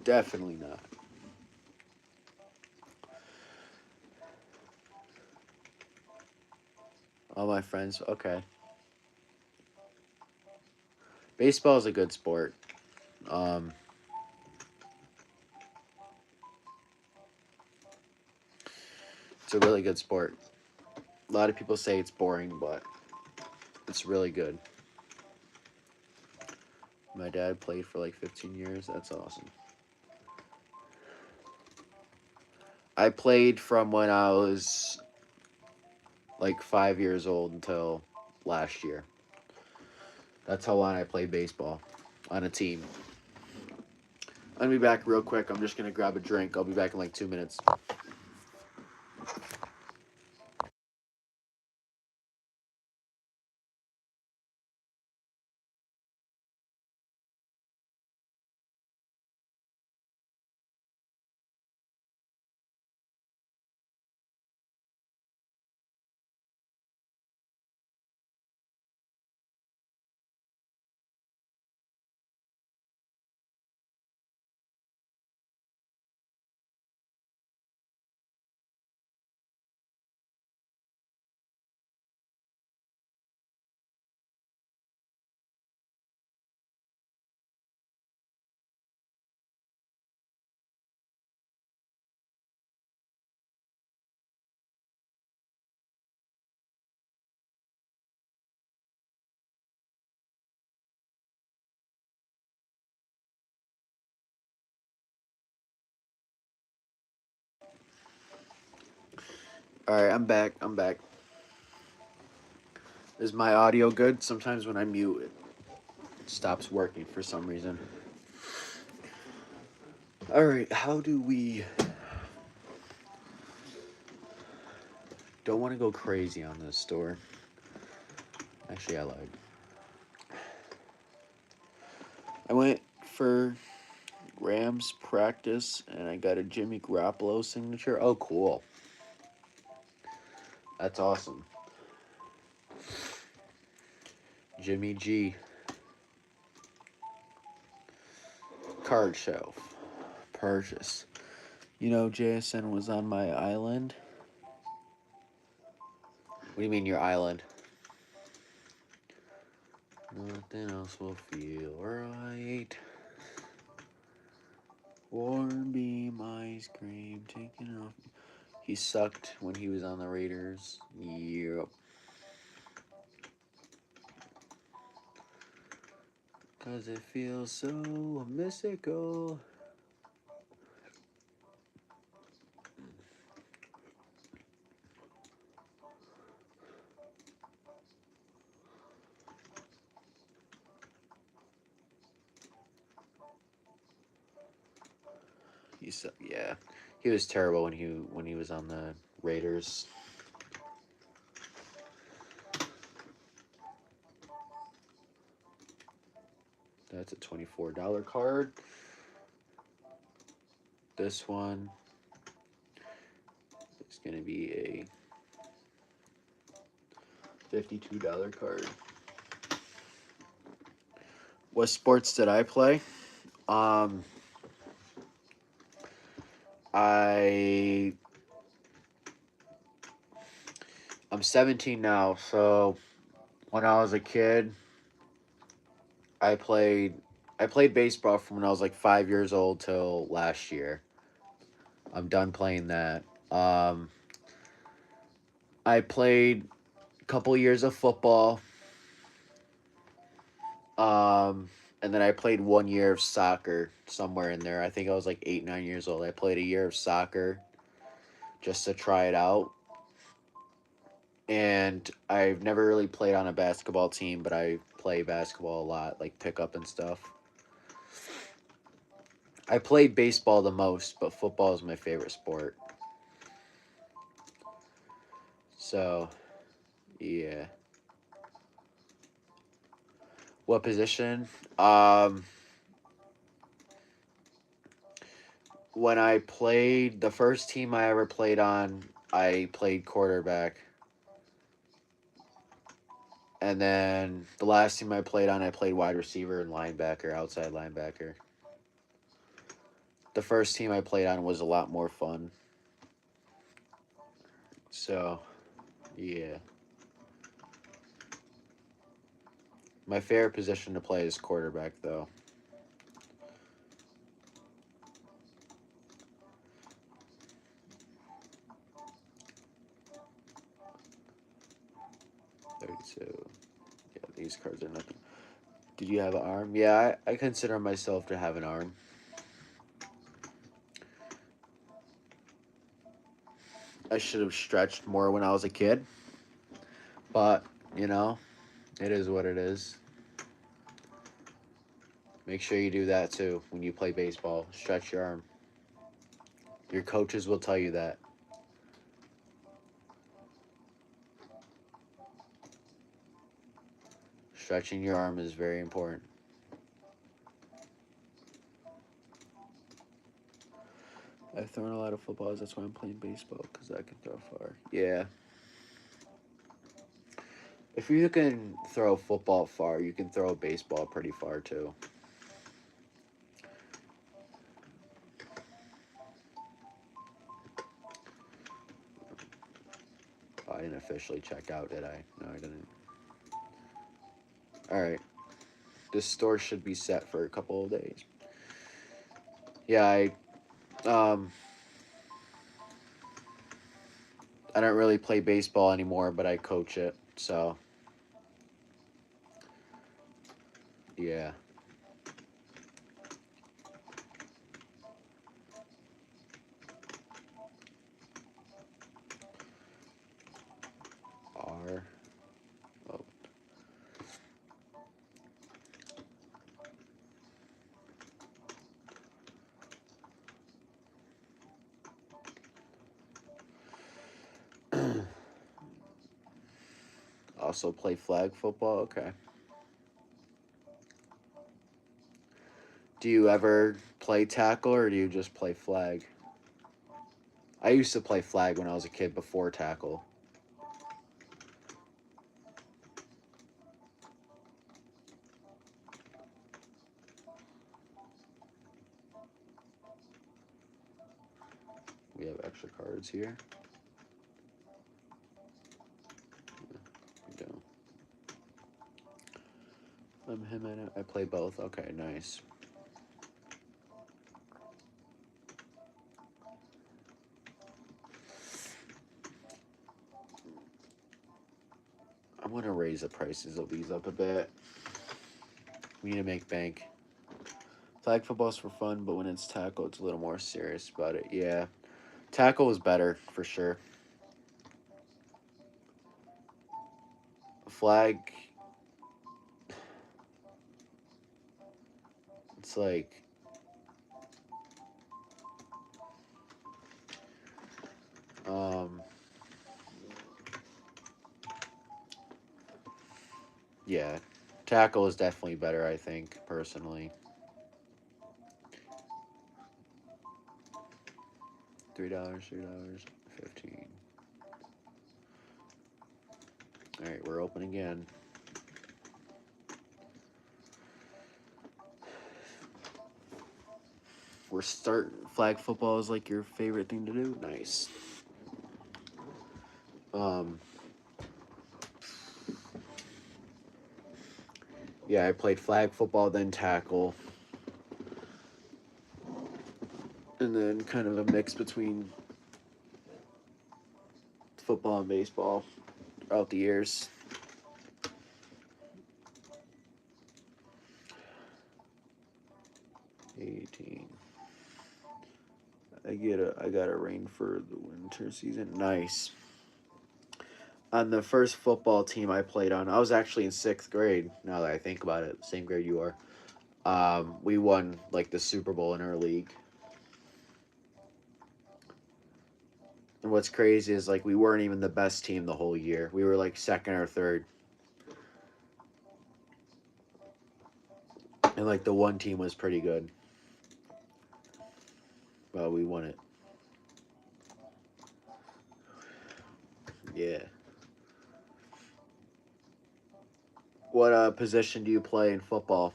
Definitely not. All my friends. Okay. Baseball is a good sport. Um, it's a really good sport. A lot of people say it's boring, but it's really good. My dad played for like 15 years. That's awesome. I played from when I was like 5 years old until last year. That's how long I played baseball on a team. I'll be back real quick. I'm just gonna grab a drink. I'll be back in like 2 minutes. All right, I'm back. Is my audio good? Sometimes when I mute, it stops working for some reason. All right, how do we? Don't want to go crazy on this store. Actually, I lied. I went for Rams practice and I got a Jimmy Garoppolo signature. Oh, cool. That's awesome. Jimmy G. Card shelf. Purchase. You know, JSN was on my island. What do you mean, your island? Nothing else will feel right. Warm beam ice cream taking off. He sucked when he was on the Raiders. Yep. Cause it feels so mystical. Yeah, he was terrible when he was on the Raiders. That's a $24 card. This one is gonna be a $52 card. What sports did I play? I'm 17 now, so when I was a kid, I played baseball from when I was like 5 years old till last year. I'm done playing that. I played a couple years of football. And then I played 1 year of soccer somewhere in there. I think I was like 8, 9 years old. I played a year of soccer just to try it out. And I've never really played on a basketball team, but I play basketball a lot, like pickup and stuff. I played baseball the most, but football is my favorite sport. So, yeah. What position? When I played, the first team I ever played on, I played quarterback. And then the last team I played on, I played wide receiver and linebacker, outside linebacker. The first team I played on was a lot more fun. So, yeah. My favorite position to play is quarterback, though. So, yeah, these cards are nothing. Did you have an arm? Yeah, I consider myself to have an arm. I should have stretched more when I was a kid. But, you know, it is what it is. Make sure you do that too when you play baseball. Stretch your arm. Your coaches will tell you that. Stretching your arm is very important. I've thrown a lot of footballs. That's why I'm playing baseball, because I can throw far. Yeah. If you can throw a football far, you can throw a baseball pretty far too. I didn't officially check out, did I? No, I didn't. Alright. This store should be set for a couple of days. Yeah, I don't really play baseball anymore, but I coach it, so yeah. R. Oh. Also play flag football? Okay. Do you ever play tackle or do you just play flag? I used to play flag when I was a kid before tackle. We have extra cards here. We don't. I'm him and I play both. Okay, nice. I'm gonna raise the prices of these up a bit. We need to make bank. Flag football's for fun, but when it's tackle, it's a little more serious about it. Yeah. Tackle is better, for sure. Flag, it's like... yeah. Tackle is definitely better, I think, personally. $3, $15. Alright, we're open again. We're starting. Flag football is like your favorite thing to do? Nice. Yeah, I played flag football, then tackle. And then kind of a mix between football and baseball throughout the years. I got a rain for the winter season. Nice. On the first football team I played on, I was actually in 6th grade. Now that I think about it, same grade you are. We won like the Super Bowl in our league. And what's crazy is like we weren't even the best team the whole year. We were like second or third. And like the one team was pretty good. Well, we won it. Yeah. What position do you play in football?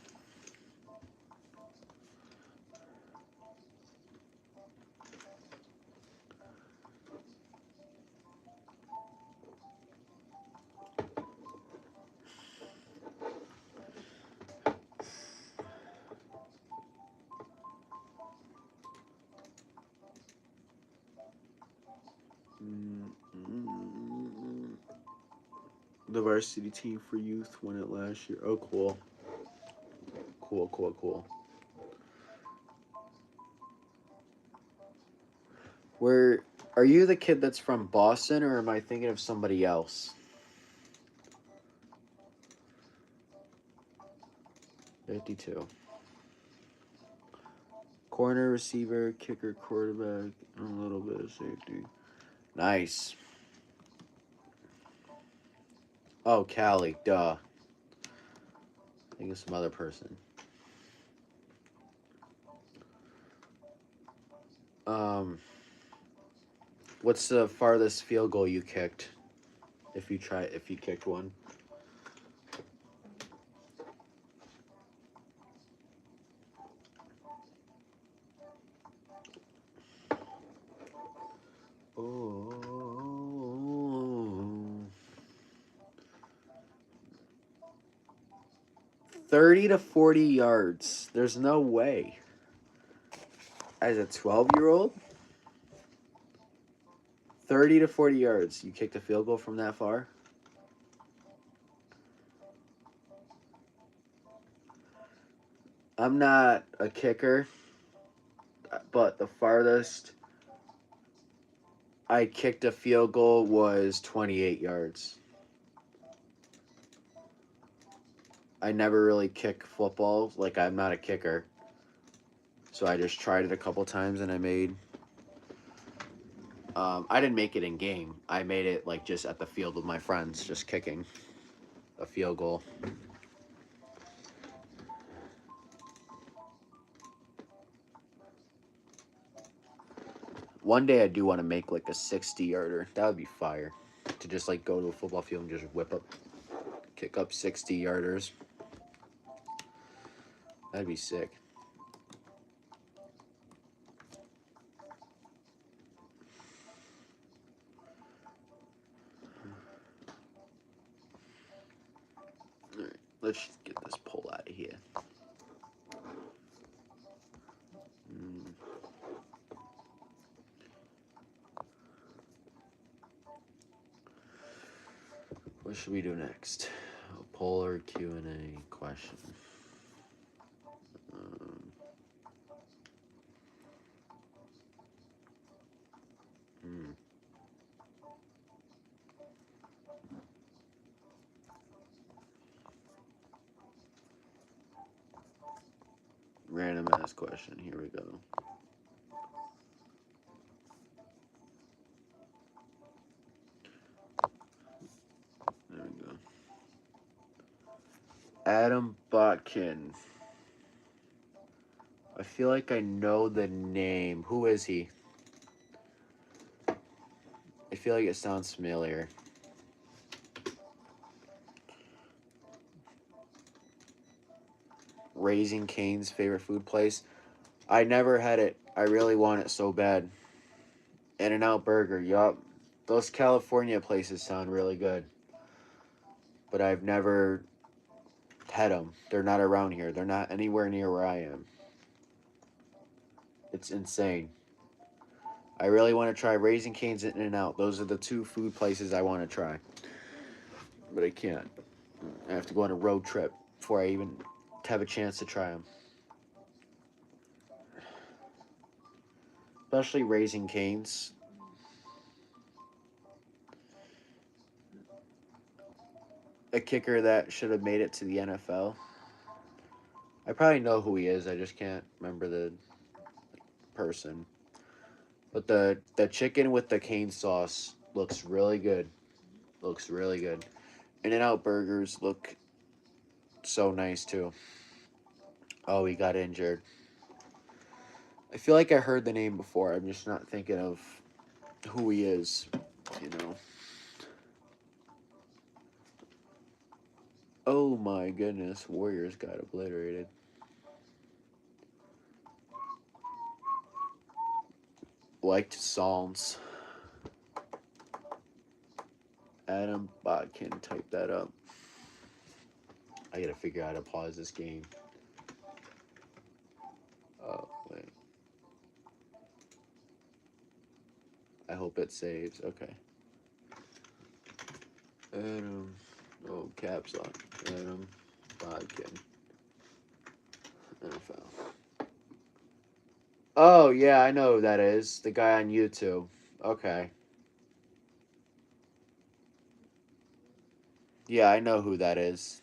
The varsity team for youth won it last year. Oh, cool. Cool. Where Are you the kid that's from Boston, or am I thinking of somebody else? 52. Corner, receiver, kicker, quarterback, and a little bit of safety. Nice. Oh, Callie, duh. Think of some other person. What's the farthest field goal you kicked? If you kicked one. Oh. 30 to 40 yards. There's no way. As a 12-year-old? 30 to 40 yards. You kicked a field goal from that far? I'm not a kicker, but the farthest I kicked a field goal was 28 yards. I never really kick football. Like, I'm not a kicker. So I just tried it a couple times and I made... I didn't make it in game. I made it, like, just at the field with my friends, just kicking a field goal. One day I do want to make, like, a 60-yarder. That would be fire. To just, like, go to a football field and just kick up 60-yarders. That'd be sick. Alright, let's get this pole out of here. What should we do next? A poll or Q&A question? Random ass question. Here we go. There we go. Adam Botkin. I feel like I know the name. Who is he? I feel like it sounds familiar. Raising Cane's favorite food place. I never had it. I really want it so bad. In-N-Out Burger. Yup. Those California places sound really good. But I've never had them. They're not around here. They're not anywhere near where I am. It's insane. I really want to try Raising Cane's and In-N-Out. Those are the two food places I want to try. But I can't. I have to go on a road trip before I even have a chance to try them. Especially Raising Cane's. A kicker that should have made it to the NFL. I probably know who he is. I just can't remember the person. But the chicken with the cane sauce looks really good. Looks really good. In-N-Out burgers look so nice too. Oh, he got injured. I feel like I heard the name before. I'm just not thinking of who he is, you know. Oh my goodness, Warriors got obliterated. Liked Psalms. Adam Botkin, type that up. I gotta figure out how to pause this game. Oh, wait. I hope it saves. Okay. Adam. Oh, caps lock. Adam Botkin. NFL. Oh, yeah, I know who that is. The guy on YouTube. Okay. Yeah, I know who that is.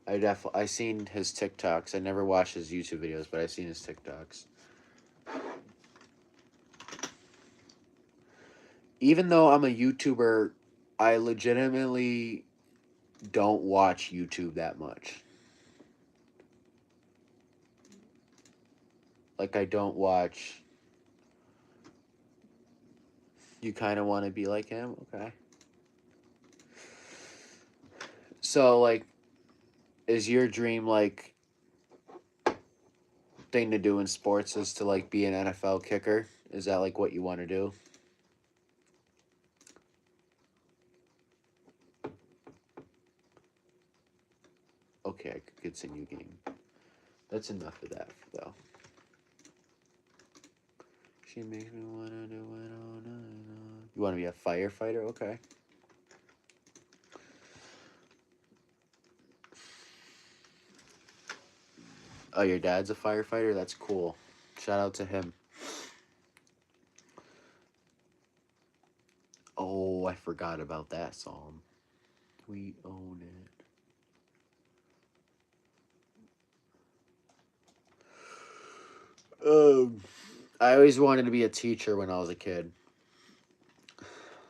I seen his TikToks. I never watched his YouTube videos, but I seen his TikToks. Even though I'm a YouTuber, I legitimately don't watch YouTube that much. Like, I don't watch. You kind of want to be like him? Okay. So, like, is your dream, like, thing to do in sports is to, like, be an NFL kicker? Is that, like, what you want to do? Okay, I could continue game. That's enough of that, though. She makes me wanna do it all night. You want to be a firefighter? Okay. Oh, your dad's a firefighter? That's cool. Shout out to him. Oh, I forgot about that song. We own it. I always wanted to be a teacher when I was a kid.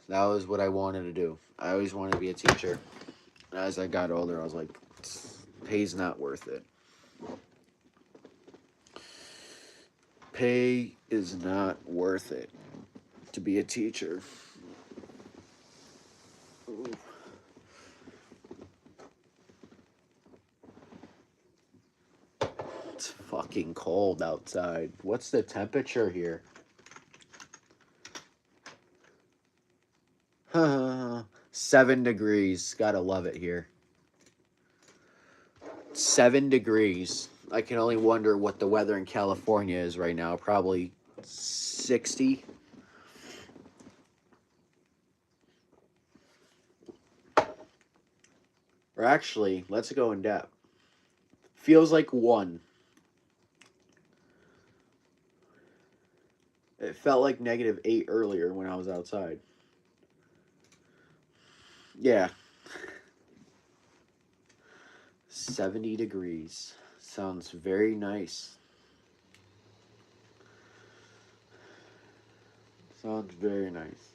That was what I wanted to do. I always wanted to be a teacher. As I got older, I was like, pay's not worth it. Pay is not worth it to be a teacher. Ooh. It's fucking cold outside. What's the temperature here? 7 degrees. Gotta love it here. 7 degrees. I can only wonder what the weather in California is right now. Probably 60. Or actually, let's go in depth. Feels like 1. It felt like -8 earlier when I was outside. Yeah. 70 degrees. Sounds very nice. Sounds very nice.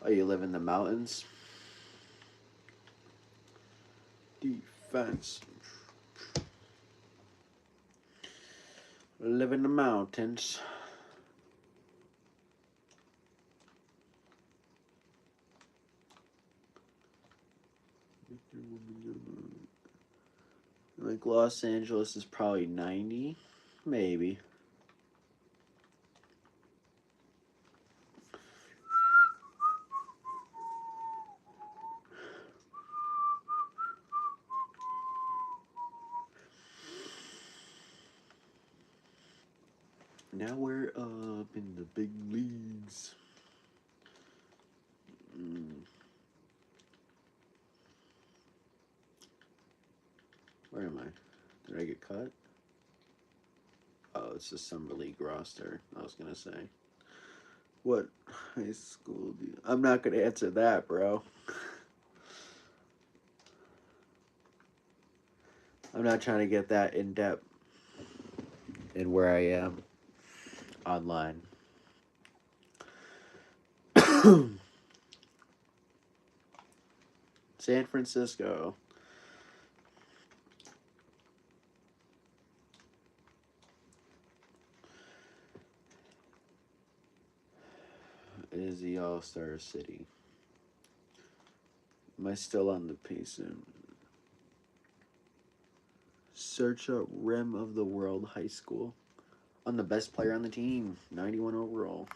Oh, you live in the mountains? Defense. Live in the mountains. Like Los Angeles is probably 90, maybe. Now we're up in the big leagues. Where am I? Did I get cut? Oh, it's the summer league roster. I was gonna say. What high school do you... I'm not gonna answer that, bro. I'm not trying to get that in depth in where I am online. San Francisco. Is the All-Star City. Am I still on the pacing? Search up Rim of the World High School. I'm the best player on the team. 91 overall.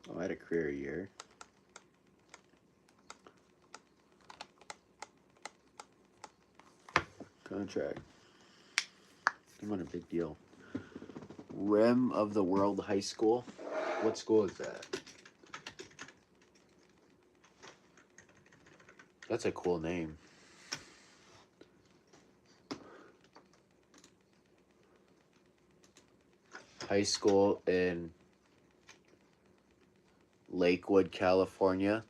Oh, I had a career year. Contract. I'm on a big deal. Rim of the World High School. What school is that? That's a cool name. High school in Lakewood, California.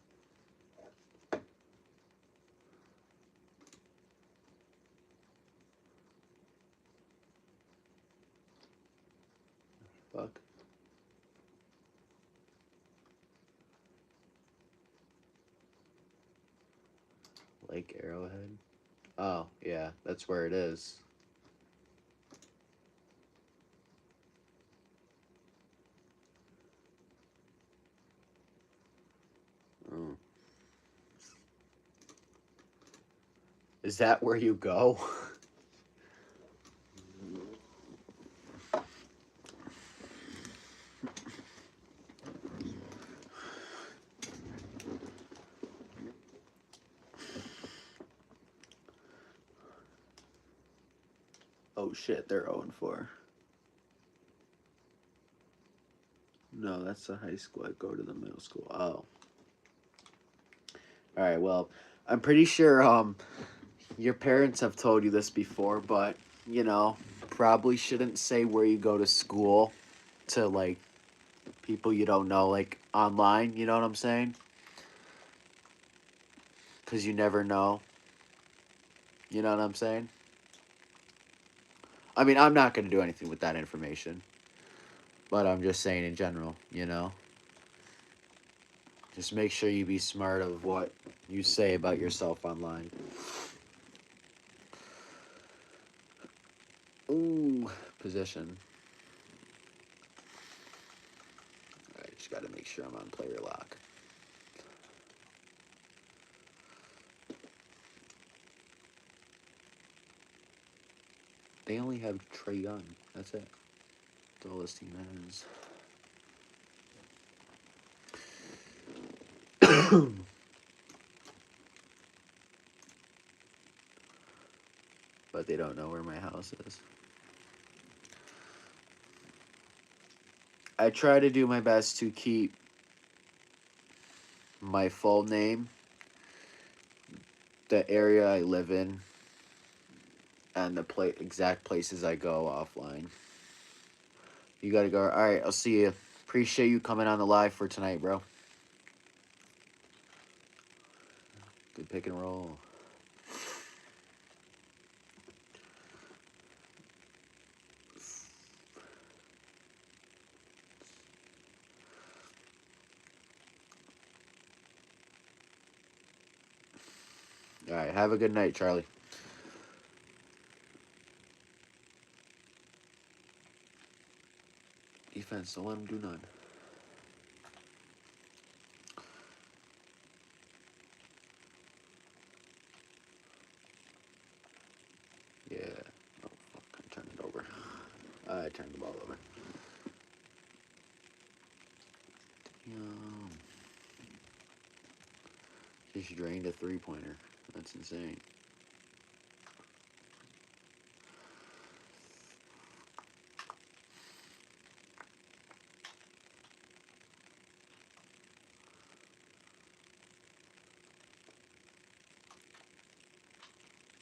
Fuck. Lake Arrowhead. Oh, yeah, that's where it is. Oh. Is that where you go? Oh shit, they're 0-4. No, that's the high school. I go to the middle school. Oh. Alright, well, I'm pretty sure your parents have told you this before, but probably shouldn't say where you go to school to like people you don't know, like online, you know what I'm saying? Because you never know. You know what I'm saying? I mean, I'm not going to do anything with that information, but I'm just saying in general. Just make sure you be smart of what you say about yourself online. Ooh, position. I just got to make sure I'm on player lock. They only have Trae Young. That's it. That's all this team has. But they don't know where my house is. I try to do my best to keep my full name, the area I live in, and the exact places I go offline. You gotta go. All right, I'll see you. Appreciate you coming on the live for tonight, bro. Good pick and roll. All right, have a good night, Charlie. Defense, don't let him do none. Yeah. Oh, fuck. I turned it over. I turned the ball over. Damn. Just drained a three-pointer. That's insane.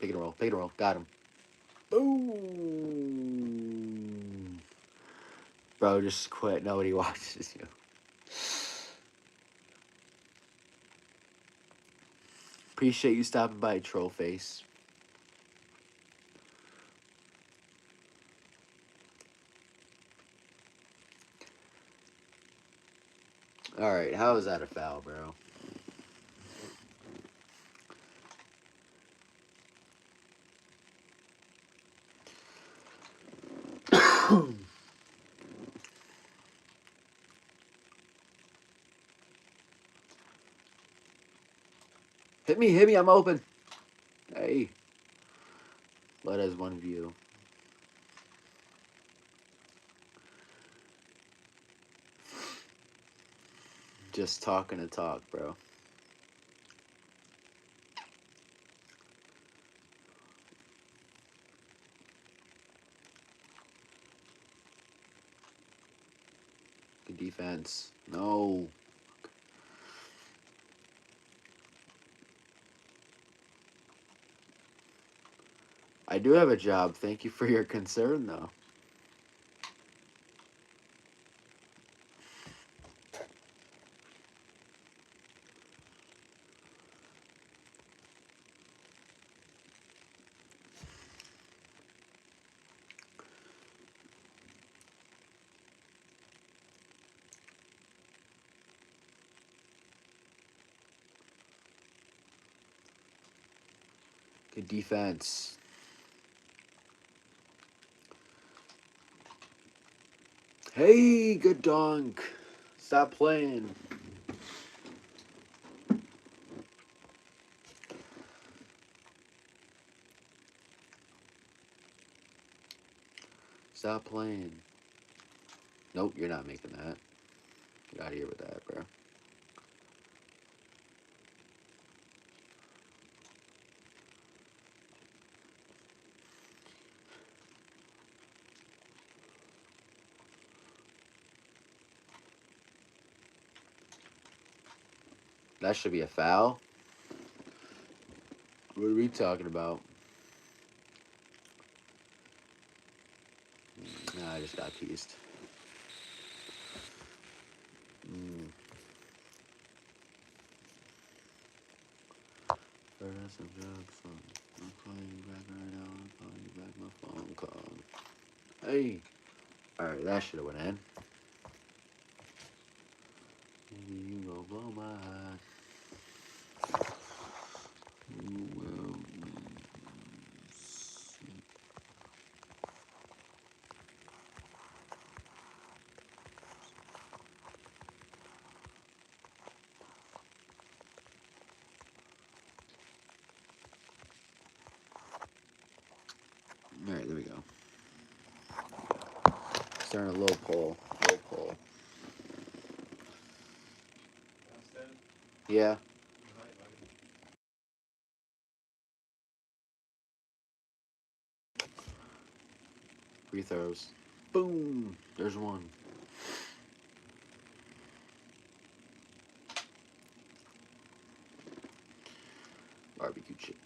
Pick and roll. Pick and roll. Got him. Boom. Bro, just quit. Nobody watches you. Appreciate you stopping by, troll face. All right, how is that a foul, bro? Hit me, I'm open. Hey. Let us one view. Just talking to talk, bro. Good defense. No. I do have a job. Thank you for your concern, though. Good defense. Hey, good dunk. Stop playing. Stop playing. Nope, you're not making that. Get out of here with that, bro. That should be a foul. What are we talking about? Nah, I just got teased. Mm. I'm calling you back right now. I'm calling you back. My phone call. Hey. Alright, that should have went in. Maybe you go blow my high. You will see. Alright, there we go. Starting a low pull. Low pull. Yeah. Free throws. Boom. There's one. Barbecue chicken.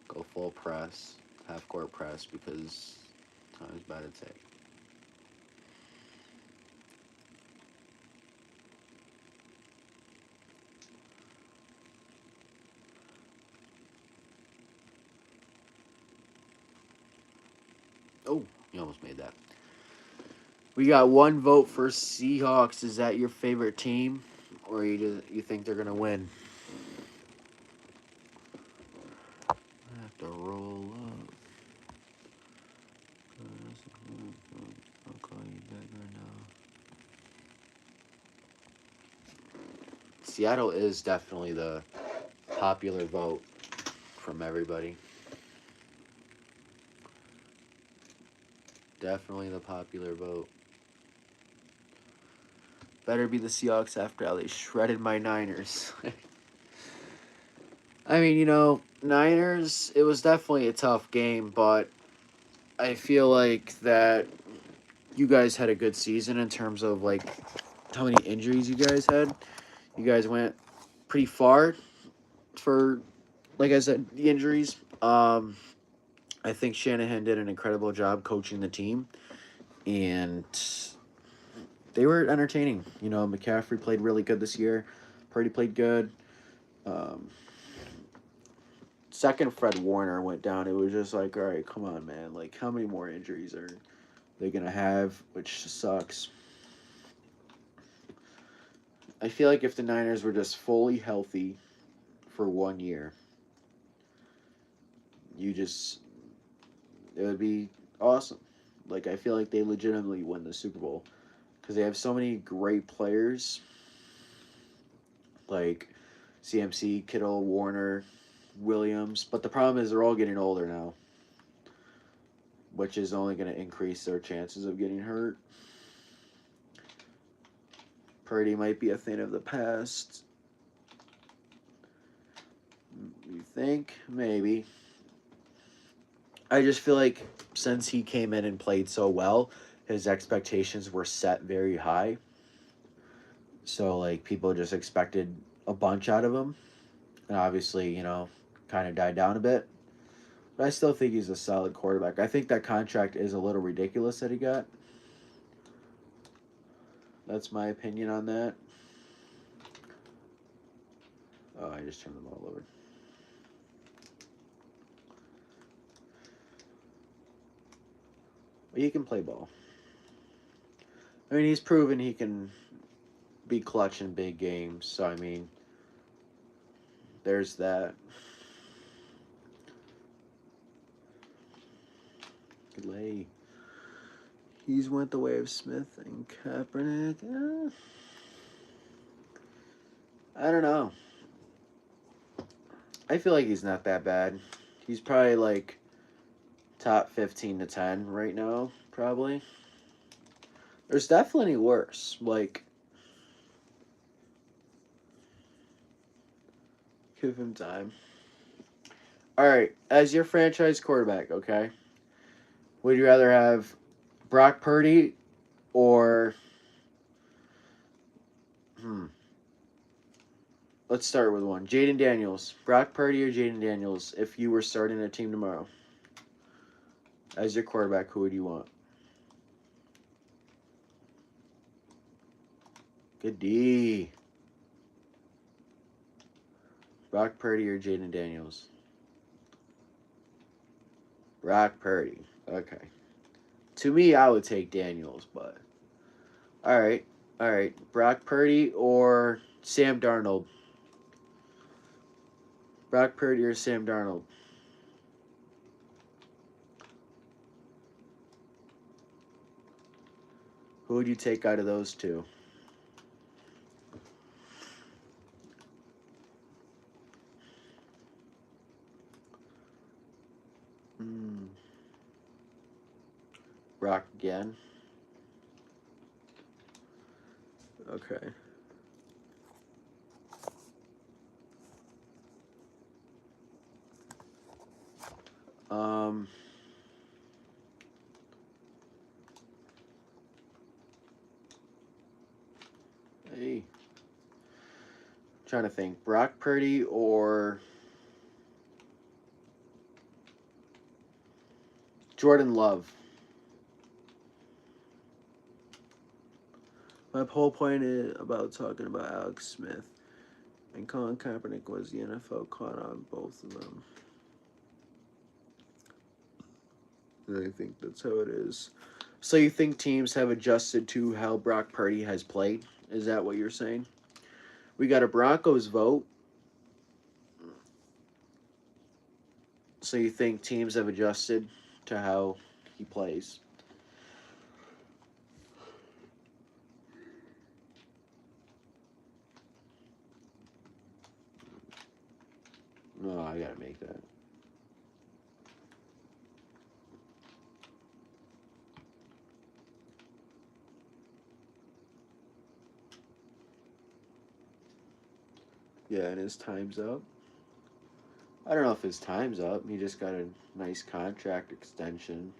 Go full press. Half court press because time's about to take. Oh, you almost made that. We got one vote for Seahawks. Is that your favorite team, or you think they're gonna win? I have to roll up. I'll call you back right now. Seattle is definitely the popular vote from everybody. Definitely the popular vote. Better be the Seahawks after how they shredded my Niners. I mean, Niners, it was definitely a tough game, but I feel like that you guys had a good season in terms of like how many injuries you guys had. You guys went pretty far for, like I said, the injuries. I think Shanahan did an incredible job coaching the team, and they were entertaining. McCaffrey played really good this year. Purdy played good. Um, Second Fred Warner went down. It was just like, all right, come on, man. Like, how many more injuries are they gonna have? Which sucks. I feel like if the Niners were just fully healthy for 1 year, it would be awesome. Like, I feel like they legitimately win the Super Bowl because they have so many great players like CMC, Kittle, Warner, Williams. But the problem is they're all getting older now, which is only going to increase their chances of getting hurt. Purdy might be a thing of the past. You think? Maybe. I just feel like since he came in and played so well, his expectations were set very high. So like people just expected a bunch out of him, and obviously kind of died down a bit. But I still think he's a solid quarterback. I think that contract is a little ridiculous that he got. That's my opinion on that. Oh, I just turned them all over. But he can play ball. I mean, he's proven he can be clutch in big games. So, I mean, there's that. Delay. He's went the way of Smith and Kaepernick. I don't know. I feel like he's not that bad. He's probably like top 15 to 10 right now, probably. There's definitely worse. Like, give him time. All right, as your franchise quarterback, okay? Would you rather have Brock Purdy or let's start with one. Jaden Daniels. Brock Purdy or Jaden Daniels if you were starting a team tomorrow? As your quarterback, who would you want? Good D. Brock Purdy or Jaden Daniels? Brock Purdy. Okay. To me, I would take Daniels, but all right. All right. Brock Purdy or Sam Darnold? Brock Purdy or Sam Darnold? Who would you take out of those two? Brock again. Okay. Hey. Trying to think. Brock Purdy or Jordan Love? My whole point is about talking about Alex Smith and Colin Kaepernick was the NFL caught on both of them. And I think that's how it is. So you think teams have adjusted to how Brock Purdy has played? Is that what you're saying? We got a Broncos vote. So you think teams have adjusted to how he plays? No, I gotta make that. Yeah, and his time's up. I don't know if his time's up. He just got a nice contract extension.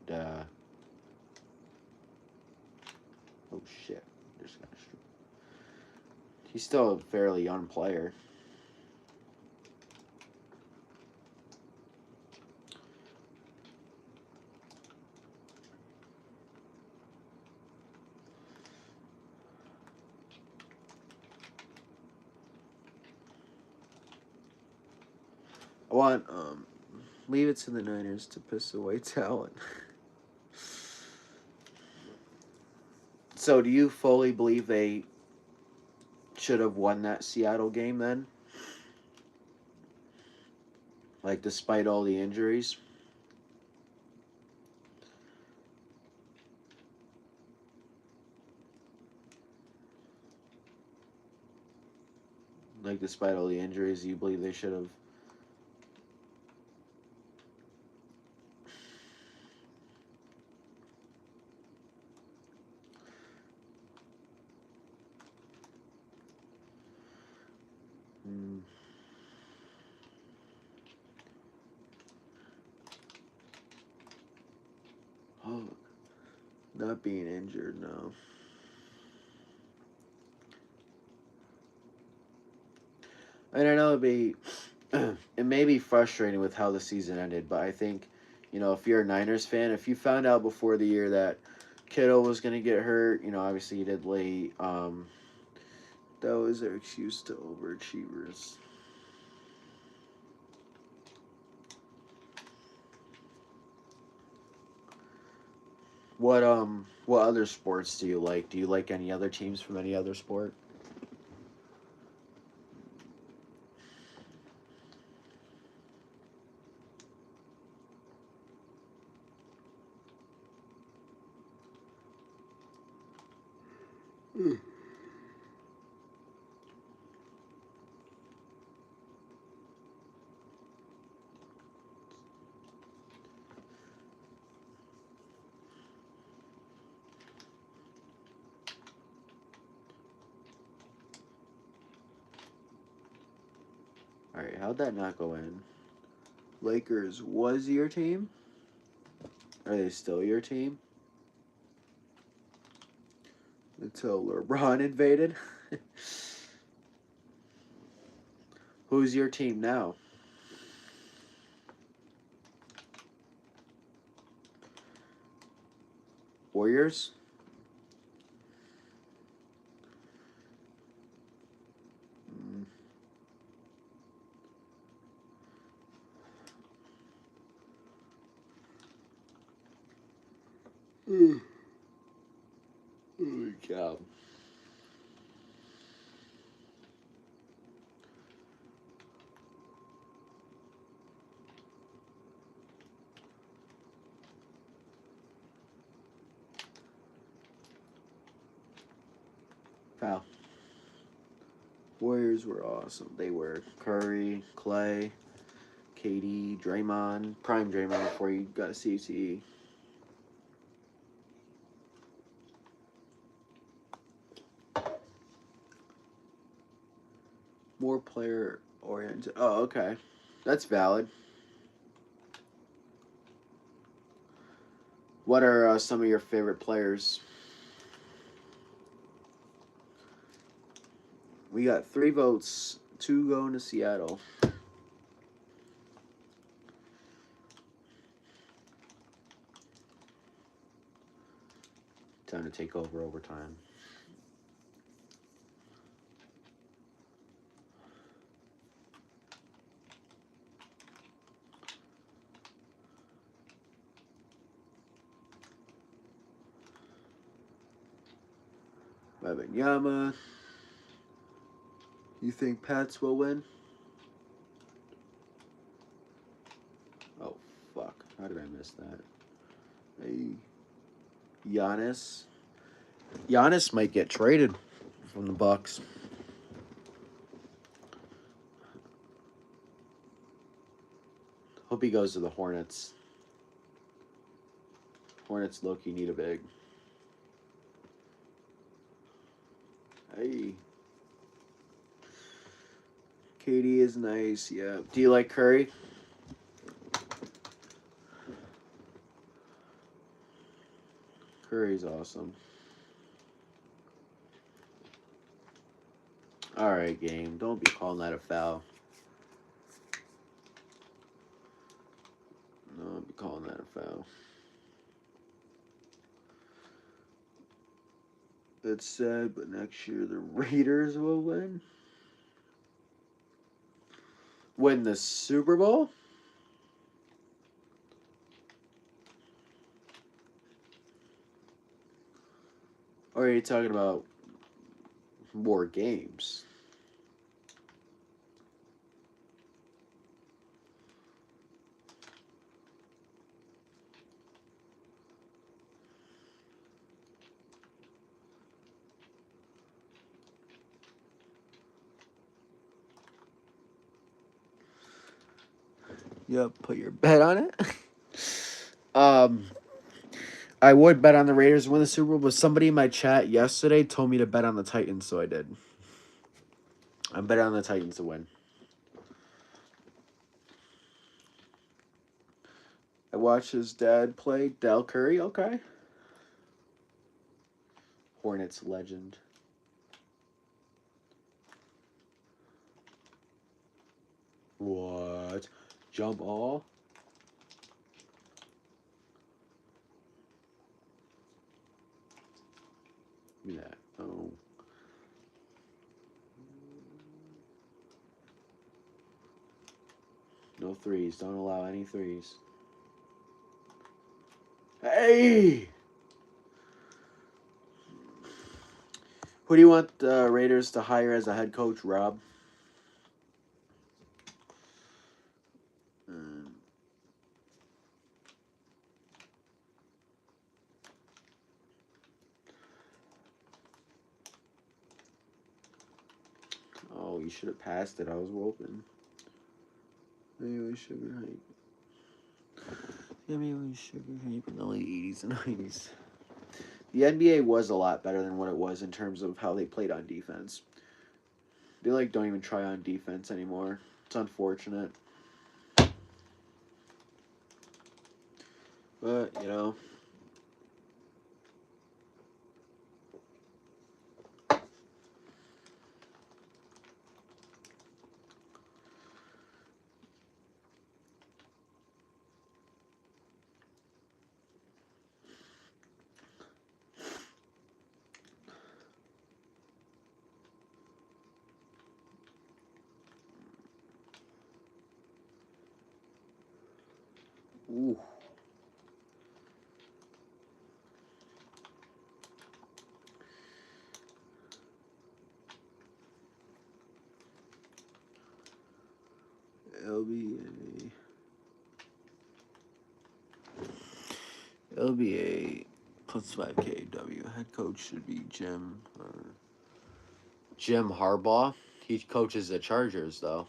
Duh. Oh shit. Just got He's still a fairly young player. I want leave it to the Niners to piss away talent. So do you fully believe they should have won that Seattle game then? Like despite all the injuries? Like despite all the injuries, you believe they should have Not being injured, no. And I know it may be frustrating with how the season ended, but I think, if you're a Niners fan, if you found out before the year that Kittle was going to get hurt, obviously he did late. That was their excuse to overachievers. What other sports do you like? Do you like any other teams from any other sport? All right, how'd that not go in? Lakers was your team? Are they still your team? Until LeBron invaded? Who's your team now? Warriors? Mm. Holy cow. Foul. Warriors were awesome. They were Curry, Clay, KD, Draymond, prime Draymond before you got CTE. More player oriented. Oh, okay. That's valid. What are some of your favorite players? We got 3 votes, 2 going to Seattle. Time to take over overtime. Yama. You think Pats will win? Oh, fuck. How did I miss that? Hey. Giannis. Giannis might get traded from the Bucks. Hope he goes to the Hornets. Hornets low-key need a big. Hey. KD is nice, yeah. Do you like Curry? Curry's awesome. Alright, game. Don't be calling that a foul. No, don't be calling that a foul. It's sad, but next year the Raiders will win. Win the Super Bowl? Or are you talking about more games? Yep, put your bet on it. I would bet on the Raiders to win the Super Bowl, but somebody in my chat yesterday told me to bet on the Titans, so I did. I'm betting on the Titans to win. I watched his dad play Del Curry. Okay. Hornets legend. What? Jump all? Give me that. Oh. No threes. Don't allow any threes. Hey! Who do you want the Raiders to hire as a head coach, Rob? Oh, you should have passed it. I was open. Maybe sugar hype. Maybe sugar hype in the late 80s and 90s. The NBA was a lot better than what it was in terms of how they played on defense. They don't even try on defense anymore. It's unfortunate. But, ooh. LBA plus 5KW. Head coach should be Jim Harbaugh. He coaches the Chargers, though.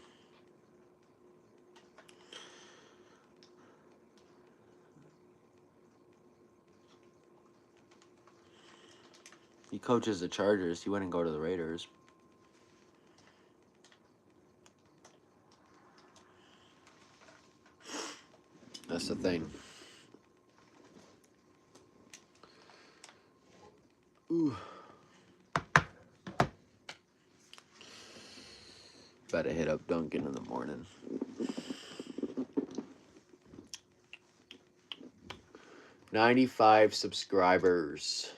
He coaches the Chargers. He wouldn't go to the Raiders. That's the thing. Ooh. Better hit up Duncan in the morning. 95 subscribers.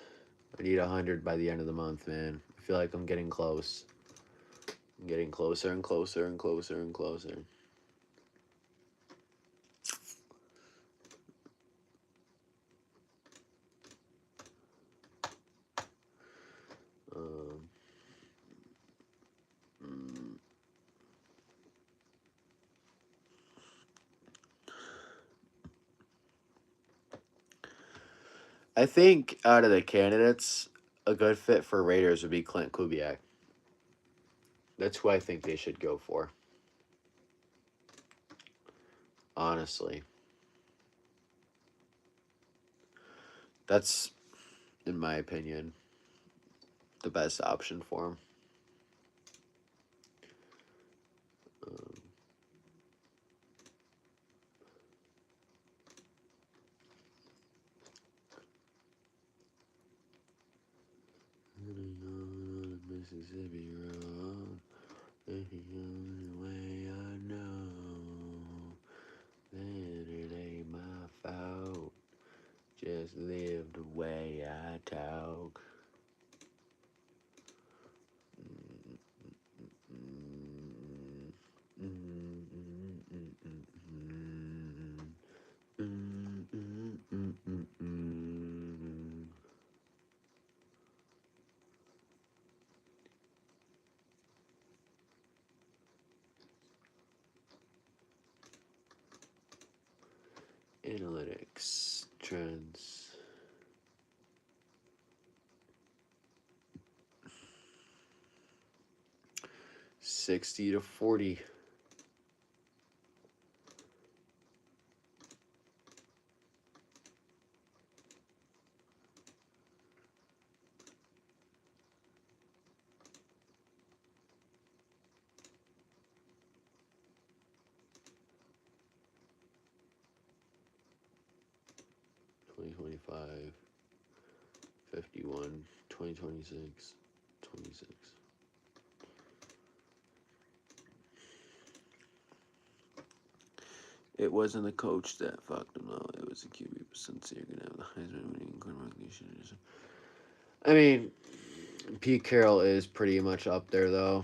I need 100 by the end of the month, man. I feel like I'm getting close. I'm getting closer and closer and closer and closer. I think out of the candidates, a good fit for Raiders would be Clint Kubiak. That's who I think they should go for. Honestly. That's, in my opinion, the best option for him. 'Mississippi Road, the only way I know that it ain't my fault. Just live the way I talk. Analytics trends. $60-40. $20-25. 51, 2026, 26. It wasn't the coach that fucked him though. It was the QB. Since you're gonna have the Heisman winning quarterback, I mean, Pete Carroll is pretty much up there though.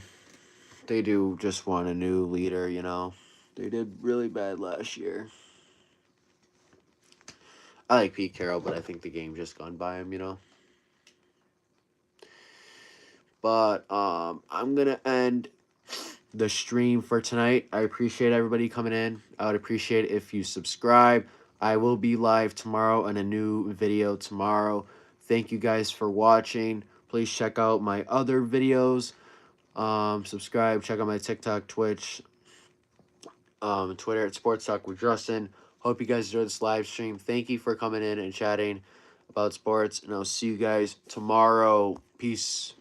They do just want a new leader, you know. They did really bad last year. I like Pete Carroll, but I think the game just gone by him, you know. But I'm gonna end the stream for tonight. I appreciate everybody coming in. I would appreciate it if you subscribe. I will be live tomorrow on a new video tomorrow. Thank you guys for watching. Please check out my other videos. Subscribe. Check out my TikTok, Twitch, Twitter at Sports Talk with Justin. Hope you guys enjoyed this live stream. Thank you for coming in and chatting about sports, and I'll see you guys tomorrow. Peace.